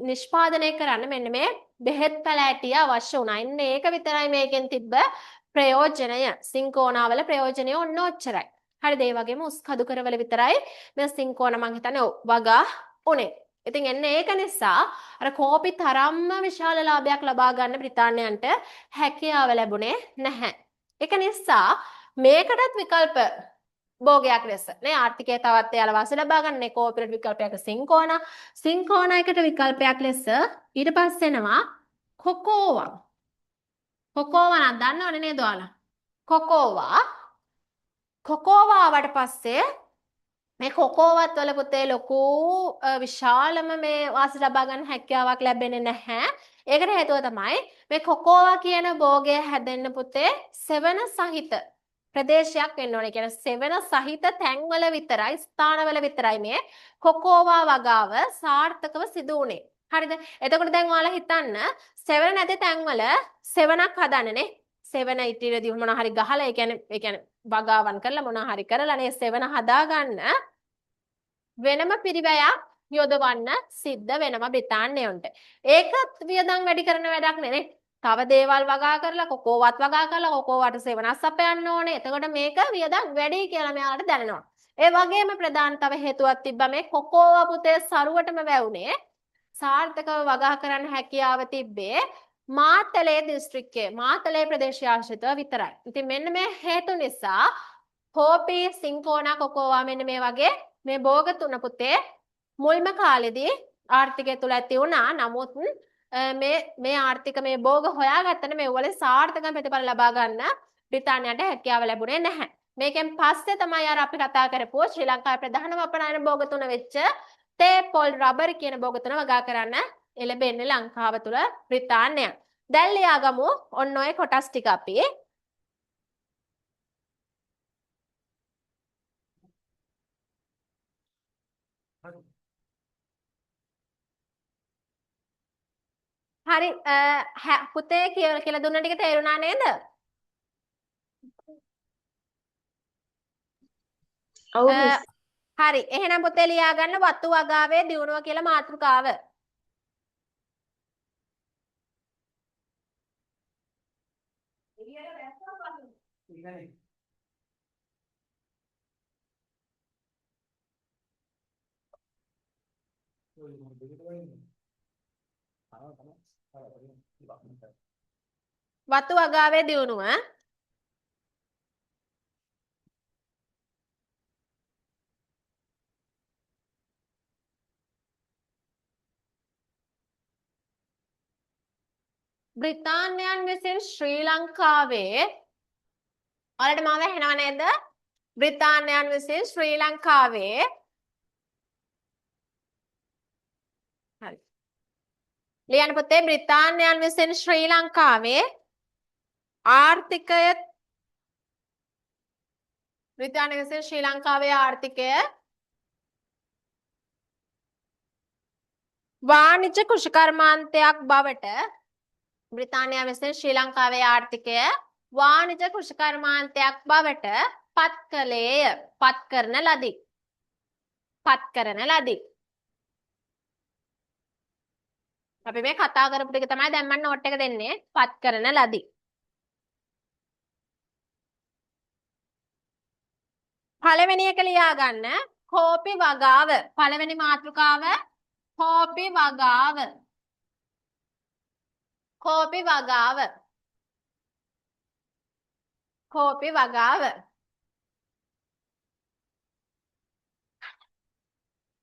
නිෂ්පාදනය කරන්න මෙන්න මේ බෙහෙත් පැලෑටිය අවශ්‍ය වුණා. ඉන්න ඒක විතරයි මේකෙන් තිබ්බ ප්‍රයෝජනය. සින්කෝනාවල ප්‍රයෝජනය ඔන්න ඔච්චරයි. හරිද? ඒ වගේම උස් කදුකරවල විතරයි මේ සින්කෝනා මං හිතන්නේ වගා උනේ. ඉතින් එන්නේ ඒක නිසා අර කෝපි තරම්ම විශාල ලාභයක් ලබා ගන්න බ්‍රිතාන්‍යයන්ට හැකියාව ලැබුණේ නැහැ. ඒක නිසා මේකටත් විකල්ප භෝගයක් ලෙස නේ ආර්ථිකය තවත් යාල වාසි ලබා ගන්න කෝපිරේට් විකල්පයක සින්කෝනා එකට විකල්පයක් ලෙස ඊට පස්සේ එනවා කොකෝවා. කොකෝවා නම් දන්නවනේ නේද ඔයාලා? කොකෝවා ආවට පස්සේ මේ කොකෝවත් වල පුතේ ලොකු විශාලම මේ වාසි ලබා ගන්න හැකියාවක් ලැබෙන්නේ නැහැ. ඒකට හේතුව තමයි මේ කොකෝවා කියන භෝගය හැදෙන්න පුතේ සෙවන සහිත ප්‍රදේශයක් වෙන්න ඕනේ. කියන්නේ සෙවන සහිත තැන්වල විතරයි ස්ථානවල විතරයි මේ කොකෝවා වගාව සාර්ථකව සිදු වුනේ. හරිද? එතකොට දැන් ඔයාලා හිතන්න සෙවන නැති තැන්වල සෙවනක් හදන්නනේ. සෙවන ඉතිරියදී මොනවා හරි ගහලා ඒ කියන්නේ වගාවන් කරලා මොනවා හරි කරලා නේ සෙවන හදාගන්න වෙනම පිරිවැයක් යොදවන්න සිද්ධ වෙනවා බ්‍රිතාන්‍යයන්ට. ඒකත් වියදම් වැඩි කරන වැඩක් නෙනේ. තව දේවල් වගා කරලා කොකෝවත් වගා කරලා කොකෝවට සෙවනක් සපයන්න ඕනේ. එතකොට මේක වියදම් වැඩි කියලා මෙයාලට දැනෙනවා. ඒ වගේම ප්‍රධාන තව හේතුවක් තිබ්බා මේ කොකෝවා පුතේ සරුවටම වැවුනේ. සාර්ථකව වගා කරන්න හැකියාව තිබ්බේ මාතලේ දිස්ත්‍රික්කයේ මාතලේ ප්‍රදේශය ආශ්‍රිතව විතරයි. ඉතින් මෙන්න මේ හේතු නිසා කෝපි සින්කෝනා කොකෝවා මෙන්න මේ වගේ මේ භෝග තුන පුතේ මුල්ම කාලෙදී ආර්ථිකය තුල ඇති වුණා. නමුත් මේ ආර්ථික මේ භෝග හොයාගත්තන මේ වල සාර්ථක ප්‍රතිඵල ලබා ගන්න බ්‍රිතාන්‍යයට හැකියාව ලැබුණේ නැහැ. මේකෙන් පස්සේ තමයි අර අපි කතා කරපුව ශ්‍රී ලංකාවේ ප්‍රධානම අපනයන භෝග තුන වෙච්ච තේ පොල් රබර් කියන භෝග තුන වගා කරන්න එළඹෙන්නේ ලංකාව තුල බ්‍රිතාන්‍යයන්. දැන් ලියාගමු ඔන්න ඔය කොටස් ටික අපි. හරි පුතේ කියලා දුන්න ටික තේරුණා නේද? ඔව් මිස්. හරි එහෙනම් පුතේ ලියා ගන්න වතු වගාවේ දියුණුව කියලා මාතෘකාව. වතු වගාවේ දියුණුව බ්‍රිතාන්‍යයන් විසින් ශ්‍රී ලංකාවේ ඔයාලට මාව ඇහෙනව නේද? බ්‍රිතාන්‍යයන් විසින් ශ්‍රී ලංකාවේ හරි ලියන්න පුතේ බ්‍රිතාන්‍යයන් විසින් ශ්‍රී ලංකාවේ ආර්ථිකය බ්‍රිතාන්‍ය විසින් ශ්‍රී ලංකාවේ ආර්ථිකය වාණිජ්‍ය කෘෂිකර්මාන්තයක් බවට බ්‍රිතාන්‍ය විසින් ශ්‍රී ලංකාවේ ආර්ථිකය වාණිජ කෘෂිකර්මාන්තයක් බවට පත් කළේය. පත් කරන ලදී. පත් කරන ලදී. අපි මේ කතා කරපු ටික තමයි දැන් මම නෝට් එක දෙන්නේ. පත් කරන ලදී. පළවෙනි එක ලියා ගන්න. කෝපි වගාව. පළවෙනි මාතෘකාව කෝපි වගාව. කෝපි වගාව. කෝපි වගාව.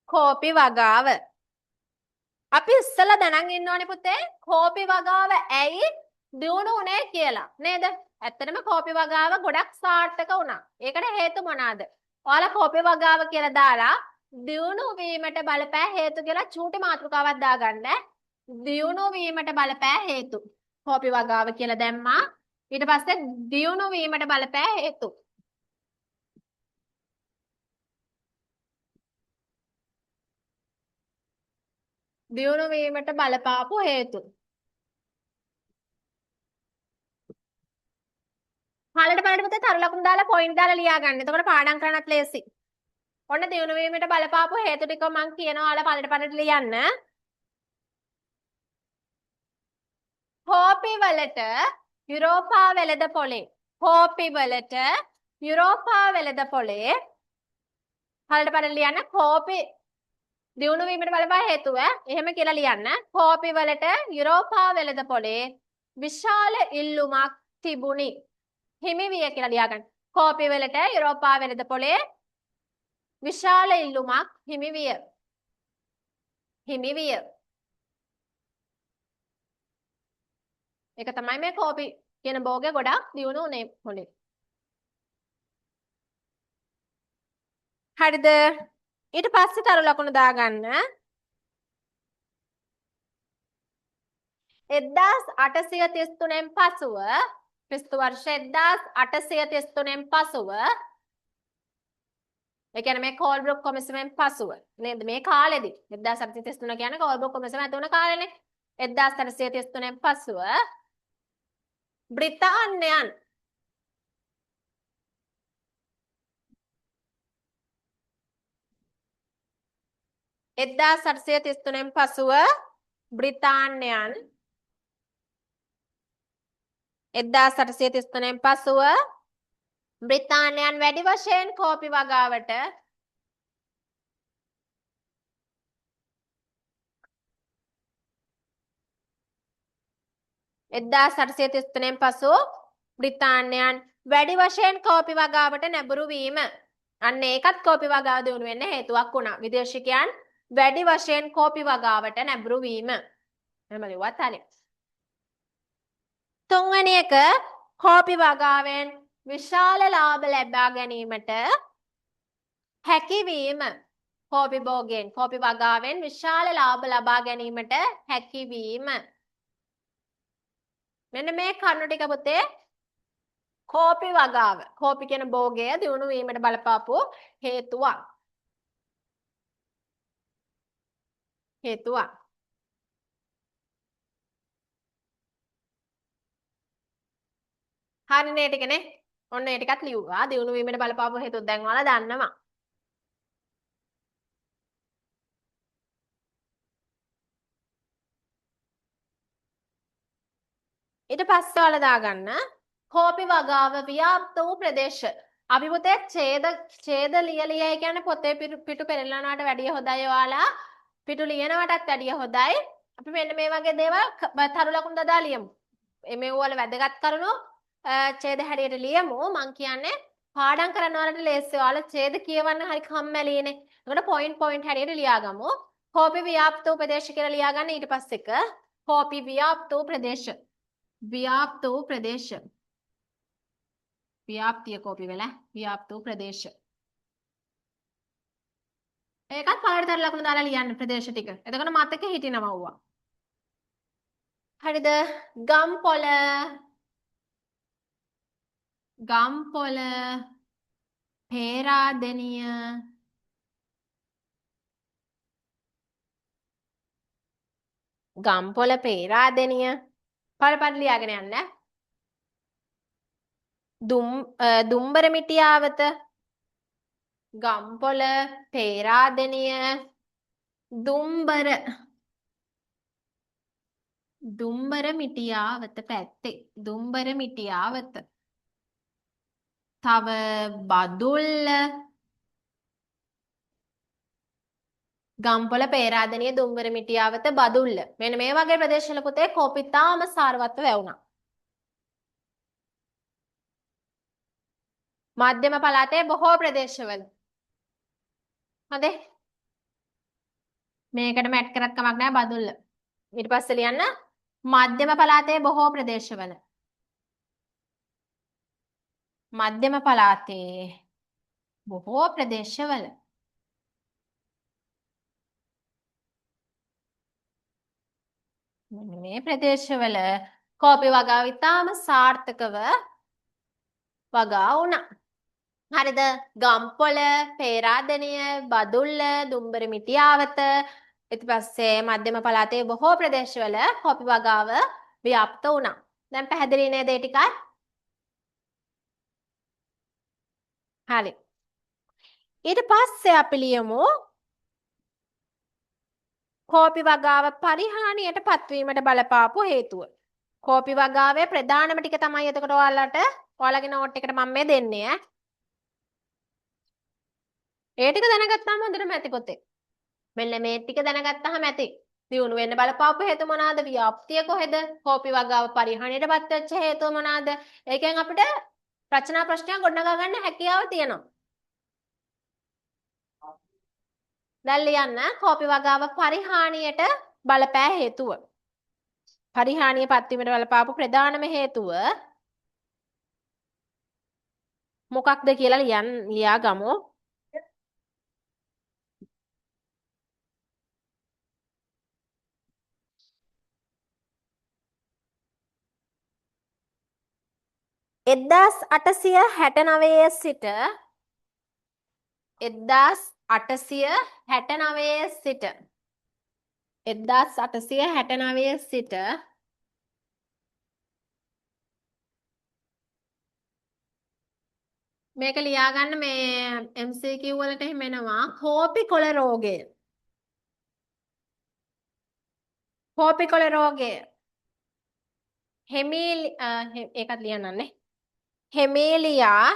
කෝපි වගාව. අපි ඉස්සෙල්ලා දැනන් ඉන්න ඕනේ පුතේ කෝපි වගාව ඇයි දියුණු උනේ කියලා නේද? ඇත්තටම කෝපි වගාව ගොඩක් සාර්ථක වුණා. ඒකට හේතු මොනවාද? ඔයාලා කෝපි වගාව කියලා දාලා දියුණු වීමට බලපෑ හේතු කියලා චූටි මාතෘකාවක් දාගන්න. දියුණු වීමට බලපෑ හේතු. කෝපි වගාව කියලා දැම්මා. ඊට පස්සේ දියුණු වීමට බලපෑ හේතු. දියුණු වීමට බලපාපු හේතු. පළට පුතේ තරු ලකුණු දාලා පොයින්ට් දාලා ලියා ගන්න. එතකොට පාඩම් කරන්නත් ලේසි. ඔන්න දියුණු වීමට බලපාපු හේතු ටික මම කියනවා ඔයාලා පළට ලියන්න. කෝපි වලට යුරෝපා වෙළඳ පොලේ. කෝපි වලට යුරෝපා වෙළඳ පොලේ පළට ලියන්න කෝපි දියුණු වීමට බලපාන හේතුව එහෙම කියලා ලියන්න. කෝපි වලට යුරෝපා වෙළඳ පොලේ විශාල ඉල්ලුමක් තිබුණි. හිමි විය කියලා ලියාගන්න. කෝපි වලට යුරෝපා වෙළඳ පොලේ විශාල ඉල්ලුමක් හිමි විය. හිමි විය. ඒක තමයි මේ කෝපි කියන භෝගය ගොඩක් දියුණු උනේ පොලේ. හරිද? ඊට පස්සේ තරු ලකුණු දාගන්න. 1833න් පසුව ක්‍රිස්තු වර්ෂ 1833න් පසුව ඒ කියන්නේ මේ කෝල්බ්‍රොක් කොමිසමෙන් පසුව නේද මේ කාලෙදි 1833 කියන්නේ කෝල්බ්‍රොක් කොමිසම ඇති වුණ කාලෙනේ 1833න් පසුව බ්‍රිතාන්‍යයන් 1833න් පසුව බ්‍රිතාන්‍යයන් 1833න් පසුව බ්‍රිතාන්‍යයන් වැඩි වශයෙන් කෝපි වගාවට න් පසු බ්‍රිතාන්‍යයන් වැඩි වශයෙන් කෝපි වගාවට නැඹුරු වීම. අන්න ඒකත් කෝපි වගාව දියුණු වෙන්න හේතුවක් වුණා. විදේශිකයන් වැඩි වශයෙන් කෝපි වගාවට නැඹුරු වීම. එහෙම ලිව්වත් හරියි. තුන්වෙනි එක කෝපි වගාවෙන් විශාල ලාභ ලබා ගැනීමට හැකියවීම. කෝපි භෝගයෙන් කෝපි වගාවෙන් විශාල ලාභ ලබා ගැනීමට හැකියවීම. මෙන්න මේ කරුණු ටික පුතේ කෝපි වගාව. කෝපි කියන භෝගය දියුණු වීමට බලපාපු හේතුවක්. හේතුවක්. හරිනේ ටිකනේ. ඔන්න ඒ ටිකත් ලියුවා. දියුණු වීමට බලපාපු හේතුව දැන් ඔයාලා දන්නවා. ඊට පස්සේ ඔයාලා දාගන්න කෝපි වගාව ව්‍යාප්ත වූ ප්‍රදේශ. අපි පුතේ ඡේද ලියලිය කියන්නේ පොතේ පිටු පෙරලනවට වැඩිය හොඳයි ඔයාලා. පිටු ලියනවටත් වැඩිය හොඳයි. අපි මෙන්න මේ වගේ දේවල් තරු ලකුණු දදා ලියමු. මේ වල වැදගත් කරුණු ඡේද හැඩයට ලියමු. මං කියන්නේ පාඩම් කරන්න වලට ලේසි. ඔයාලා ඡේද කියවන්න හරි කම්මැලිනේ. ඒකට පොයින්ට් හැඩයට ලියාගමු. කෝපි ව්‍යාප්ත වූ ප්‍රදේශ කියලා ලියාගන්න. ඊට පස්සේ එක කෝපි ව්‍යාප්ත වූ ප්‍රදේශ. ව්‍යාප්ත වූ ප්‍රදේශ. ව්‍යාප්තිය කෝපි වෙලා ව්‍යාප්ත වූ ප්‍රදේශ. ඒකත් පළට තර ලකුණු දාලා ලියන්න ප්‍රදේශ ටික. එතකොට මතකෙ හිටිනවා වුණා. හරිද? ගම්පොළ පේරාදෙනිය ගම්පොළ පේරාදෙනිය පළපද ලියාගෙන යන්න. දුම්බර මිටියාවත ගම්පොළ පේරාදෙනිය දුම්බර මිටියාවත පැත්තේ දුම්බර මිටියාවත. තව බදුල්ල ගම්පොළ පේරාදෙනිය දුම්බර මිටියාවත බදුල්ල. මෙන්න මේ වගේ ප්‍රදේශවල පුතේ කෝපි තාම සාරවත්ව වැවුණා. මධ්‍යම පළාතේ බොහෝ ප්‍රදේශවල. හොඳේ. මේකට මැට් කරත් කමක් නැහැ බදුල්ල. ඊට පස්සේ ලියන්න මධ්‍යම පළාතේ බොහෝ ප්‍රදේශවල. මධ්‍යම පළාතේ බොහෝ ප්‍රදේශවල. මෙන්න මේ ප්‍රදේශවල කෝපි වගාව ඉතාම සාර්ථකව වගා වුණා. හරිද? ගම්පොළ, පේරාදෙනිය, බදුල්ල, දුම්බර මිටියාවත ඊට පස්සේ මධ්‍යම පළාතේ බොහෝ ප්‍රදේශවල කෝපි වගාව ව්‍යාප්ත වුණා. දැන් පැහැදිලි නේද ඒ ටිකත්? හරි. ඊට පස්සේ අපි ලියමු කෝපි වගාව පරිහානියට පත්වීමට බලපාපු හේතුව. කෝපි වගාවේ ප්‍රධානම ටික තමයි එතකොට ඔයාලගේ නෝට් එකට මම මේ දෙන්නේ ඈ. ඒ ටික දැනගත්තාම හොඳටම ඇති පොතේ. මෙන්න මේ ටික දැනගත්තාම ඇති. දියුණු වෙන්න බලපාපු හේතු මොනවාද? ව්‍යාප්තිය කොහෙද? කෝපි වගාව පරිහානියට පත්වෙච්ච හේතුව මොනවාද? ඒකෙන් අපිට රචනා ප්‍රශ්නයක් ගොඩනගා ගන්න හැකියාව තියෙනවා. දැන් ලියන්න කෝපි වගාව පරිහානියට බලපෑ හේතුව. පරිහානිය පත්වීමට බලපාපු ප්‍රධානම හේතුව මොකක්ද කියලා ලියා ගමු. එක්දාස් 869 සිට 1869 සිට මේක ලියාගන්න මේ MCQ වලට එහෙම එනවා කෝපි කොළ රෝගය. කෝපි කොළ රෝගය ඒකත් ලියන්නන්නේ. හෙමීලියා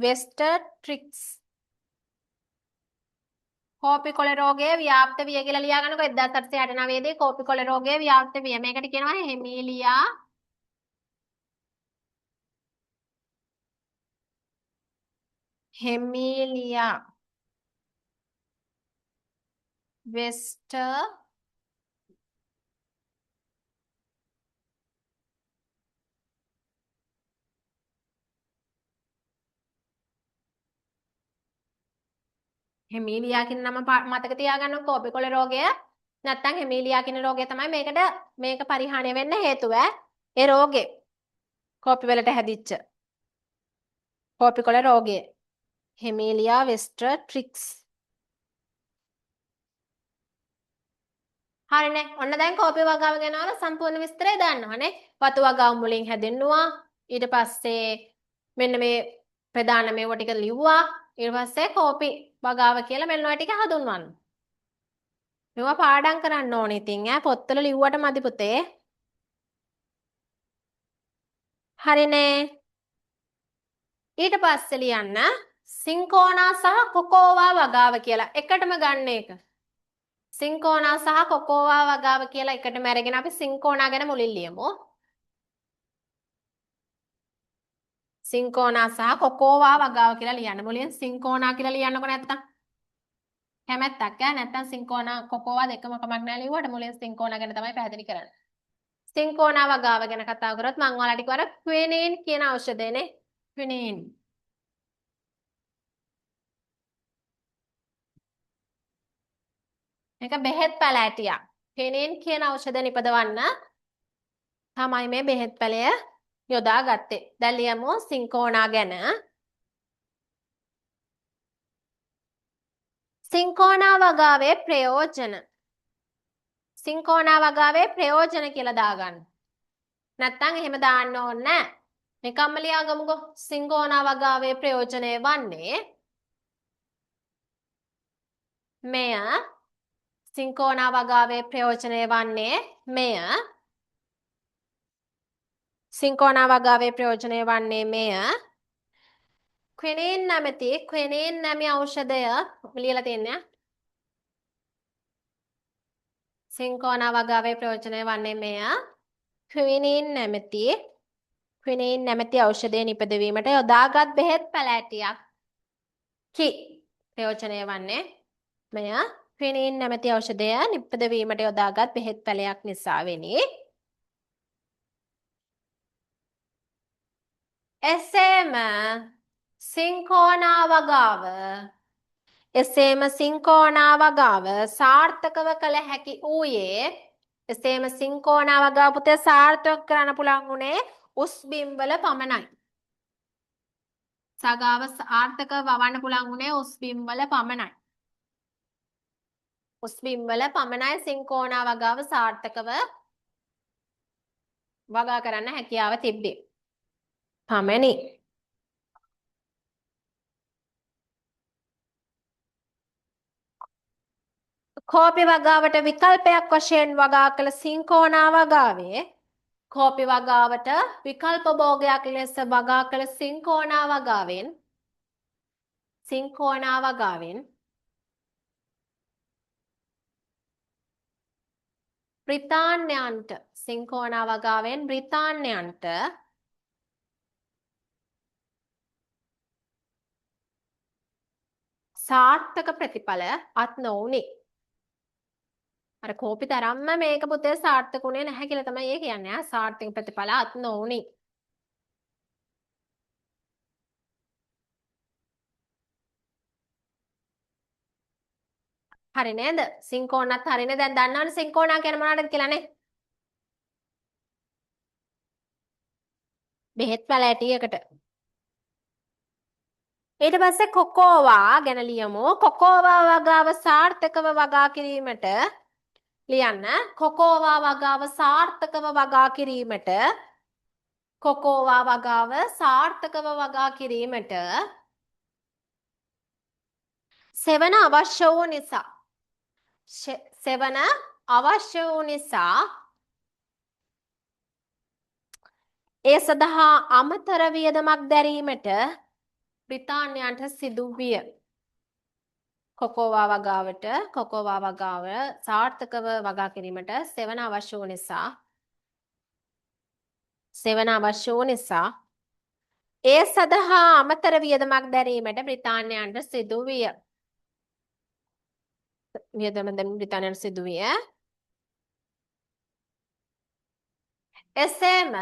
වෙස්ටර්ට්‍රික්ස් කෝපි කොළ රෝගය ව්‍යාප්ත විය කියලා ලියාගන්නකො 1869 දී කෝපි කොළ රෝගය ව්‍යාප්ත විය. මේකට කියනවා හෙමීලියා වෙස්ටර් හෙමීලියා කියන නම මතක තියාගන්න. කෝපි කොළ රෝගය නැත්නම් හෙමීලියා කියන රෝගය තමයි මේක පරිහානිය වෙන්න හේතුව. ඒ රෝගේ කෝපි වලට හැදිච්ච කෝපි කොළ රෝගය හෙමීලියා වෙස්ටර්ට්‍රික්ස්. හරිනේ. ඔන්න දැන් කෝපි වගාව ගැන සම්පූර්ණ විස්තරය දන්නවනේ. වතු වගාව මුලින් හැදෙන්නවා. ඊට පස්සේ මෙන්න මේ ප්‍රධාන මේවා ටික ලිව්වා. ඊට පස්සේ කෝපි වගාව කියලා මෙන්න ඔය ටික හඳුන්වන්න. මේවා පාඩම් කරන්න ඕනේ ඉතින් පොත්වල ලිව්වට මදි පුතේ. හරිනේ. ඊට පස්සේ ලියන්න සින්කෝනා සහ කොකෝවා වගාව කියලා එකටම ගන්න එක. සින්කෝනා සහ කොකෝවා වගාව කියලා එකටම අරගෙන අපි සින්කෝනා ගැන මුලින් ලියමු. සින්කෝනා සහ කොකෝවා වගාව කියලා ලියන්න. මුලින් සින්කෝනා කියලා ලියන්නකො නැත්තම්. කැමැත්තක් නැත්තම් සින්කෝනා කොකෝවා දෙකම කමක් නැහැ ලියුවට මුලින් සින්කෝනා ගැන තමයි පැහැදිලි කරන්නේ. සින්කෝනා වගාව ගැන කතා කරොත් මම ඔයාලට කිව්වා ක්විනින් කියන ඖෂධයනේ. ක්විනින්. මේක බෙහෙත් පැලෑටියක්. ක්විනින් කියන ඖෂධය නිපදවන්න තමයි මේ බෙහෙත් පැලය යොදා ගත්තේ. දැන් ලියමු සින්කෝනා ගැන. සිංකෝනා වගාවේ ප්‍රයෝජන. සිංකෝනා වගාවේ ප්‍රයෝජන කියලා දාගන්න. නැත්තම් එහෙම දාන්න ඕනේ නැහැ. නිකම්ම ලියාගමුකෝ. සිංකෝනා වගාවේ ප්‍රයෝජනය වන්නේ මෙය. සිංකෝනා වගාවේ ප්‍රයෝජනය වන්නේ මෙය. සිංකෝනා වගාවේ ප්‍රයෝජනය වන්නේ මෙය. ක්විනින් නැමැති ක්විනින් නැමි ඖෂධය ලියලා තියන්නේ. සිංකෝනා වගාවේ ප්‍රයෝජනය වන්නේ මෙය. ක්විනින් නැමැති ඖෂධය නිපදවීමට යොදාගත් බෙහෙත් පැලෑටියක් කි ප්‍රයෝජනය වන්නේ මෙය. ක්විනින් නැමැති ඖෂධය නිපදවීමට යොදාගත් බෙහෙත් පැලයක් නිසා වෙනි. එසේම සිංකෝනා වගාව සාර්ථකව කළ හැකි වූයේ. එසේම සිංකෝනා වගාව පුතේ සාර්ථක කරන්න පුළුවන් උනේ උස් බිම්වල පමණයි. සගාව සාර්ථකව වවන්න පුළුවන් උනේ උස් බිම්වල පමණයි. උස් බිම්වල පමණයි සිංකෝනා වගාව සාර්ථකව වගා කරන්න හැකියාව තිබ්බේ. පමණි. කෝපි වගාවට විකල්පයක් වශයෙන් වගා කළ සිංකෝනා වගාවේ කෝපි වගාවට විකල්ප භෝගයක් ලෙස වගා කළ සිංකෝනා වගාවෙන් බ්‍රිතාන්‍යයන්ට සිංකෝනා වගාවෙන් බ්‍රිතාන්‍යයන්ට සාර්ථක ප්‍රතිඵල අත් නොවුනි. අර කෝපි තරම්ම මේක පුතේ සාර්ථකුනේ නැහැ කියලා තමයි ඒ කියන්නේ. සාර්ථක ප්‍රතිඵල අත් නොවුනි. හරි නේද? සිංකෝනත් හරිනේ. දැන් දන්නවනේ සිංකෝනා කියන්නේ මොනවද කියලා නේ? බෙහෙත් පැලෑටියකට. ඊට පස්සේ කොකෝවා ගැන ලියමු. කොකෝවා වගාව සාර්ථකව වගා කිරීමට ලියන්න. කොකෝවා වගාව සාර්ථකව වගා කිරීමට කොකෝවා වගාව සාර්ථකව වගා කිරීමට සෙවන අවශ්‍ය වූ නිසා ඒ සඳහා අමතර වියදමක් දැරීමට බ්‍රිතාන්‍යයන්ට සිදු විය. කොකෝවා වගාව සාර්ථකව වගා කිරීමට සෙවන අවශ්‍ය වූ නිසා ඒ සඳහා අමතර වියදමක් දැරීමට බ්‍රිතාන්‍යයන්ට සිදු විය. එසේම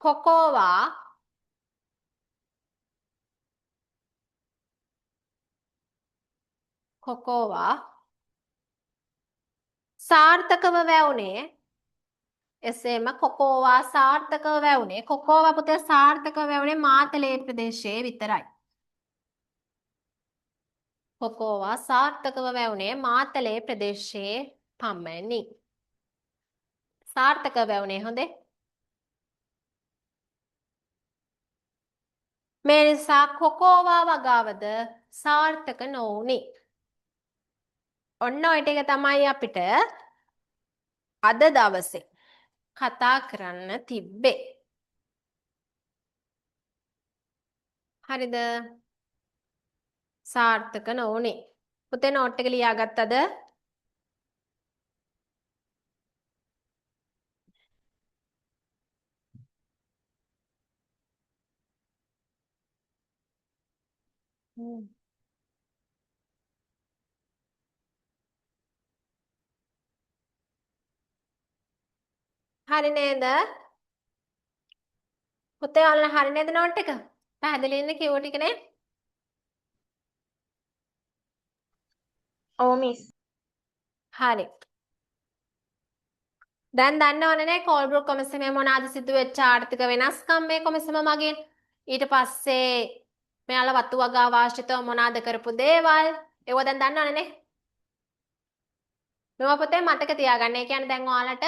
කොකෝවා සාර්ථකව වැවුනේ. කොකෝවා පුතේ සාර්ථකව වැවුනේ මාතලේ ප්‍රදේශයේ විතරයි. කොකෝවා සාර්ථකව වැවුනේ මාතලේ ප්‍රදේශයේ පමණි. සාර්ථකව වැවුනේ හොඳේ. මේ නිසා කොකෝවා වගාවද සාර්ථක නොවුනි. ඔන්න ඔය ටික තමයි අපිට අද දවසේ කතා කරන්න තිබ්බේ. හරිද? සාර්ථක නොවුනි. පුතේ නෝට් එක ලියාගත්තද? හරි නේද? පුතේ ඔයාලා හරි නේද නෝට් එක? පැහැදිලි ඉන්නේ කිව්ව ටික නේ? ඔව් මිස්. හරි. දැන් දන්නවනේ කෝල්බ්‍රූක් කොමිසමේ මොනවාද සිදු වෙච්ච ආර්ථික වෙනස්කම් මේ කොමිසම මගින්. ඊට පස්සේ මෙයාලා වතු වගාව ආශ්‍රිතව මොනවාද කරපු දේවල්? ඒව දැන් දන්නවනේ නේ. මේවා පුතේ මතක තියාගන්න. ඒ කියන්නේ දැන් ඔයාලට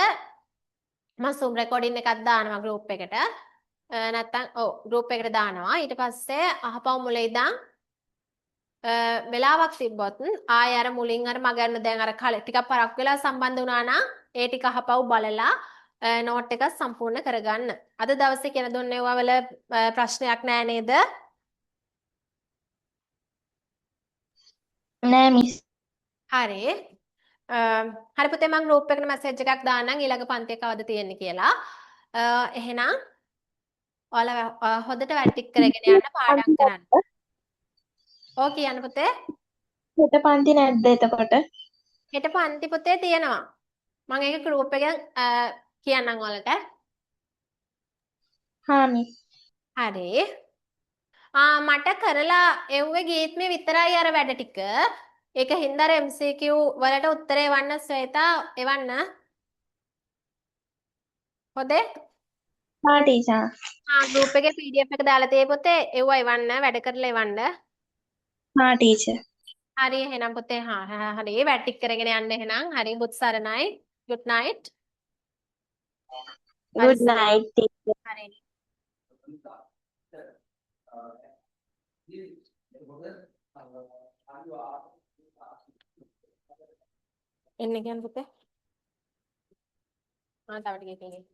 මම Zoom recording එකක් දානවා group එකට. නැත්තම් ඔව් group එකට දානවා. ඊට පස්සේ අහපව මුල ඉඳන් වෙලාවක් තිබ්බොත් ආය අර මුලින් අර මගන්න දැන් අර ටිකක් පරක් වෙලා සම්බන්ධ වුණා නම් ඒ ටික අහපව බලලා නෝට් එක සම්පූර්ණ කරගන්න. අද දවසේ කියන දුන්නේ ඒවා වල ප්‍රශ්නයක් නෑ නේද? නෑ මිස්. හරි. හරි පුතේ මම group එකට message එකක් දාන්නම් ඊළඟ පන්තිය කවද තියෙන්නේ කියලා. එහෙනම් ඔයාලා හොඳට වැටික් කරගෙන යන්න පාඩම් කරන්න. ඕක කියන්න පුතේ. හෙට පන්ති නැද්ද එතකොට? හෙට පන්ති පුතේ තියෙනවා. මම ඒක group එකෙන් කියන්නම් ඔයාලට. හා මිස්. හරි. මට කරලා එව්වේ ගීත්මේ විතරයි අර වැඩ ටික. ඒක හින්දා අර MCQ වලට උත්තරේ එවන්න ශ්වේතා එවන්න. හොඳේ? හා ටීචර්. group එකේ PDF එක දාලා තියෙයි පුතේ. එව්වා එවන්න වැඩ කරලා එවන්න. හා ටීචර්. හරි එහෙනම් පුතේ හරි වැඩ ටික කරගෙන යන්න එහෙනම්. හරි බුත් සරණයි. good night. good night teacher. හරි. එන්න කියන්න පුතේ. තව ටිකකින් එන්න.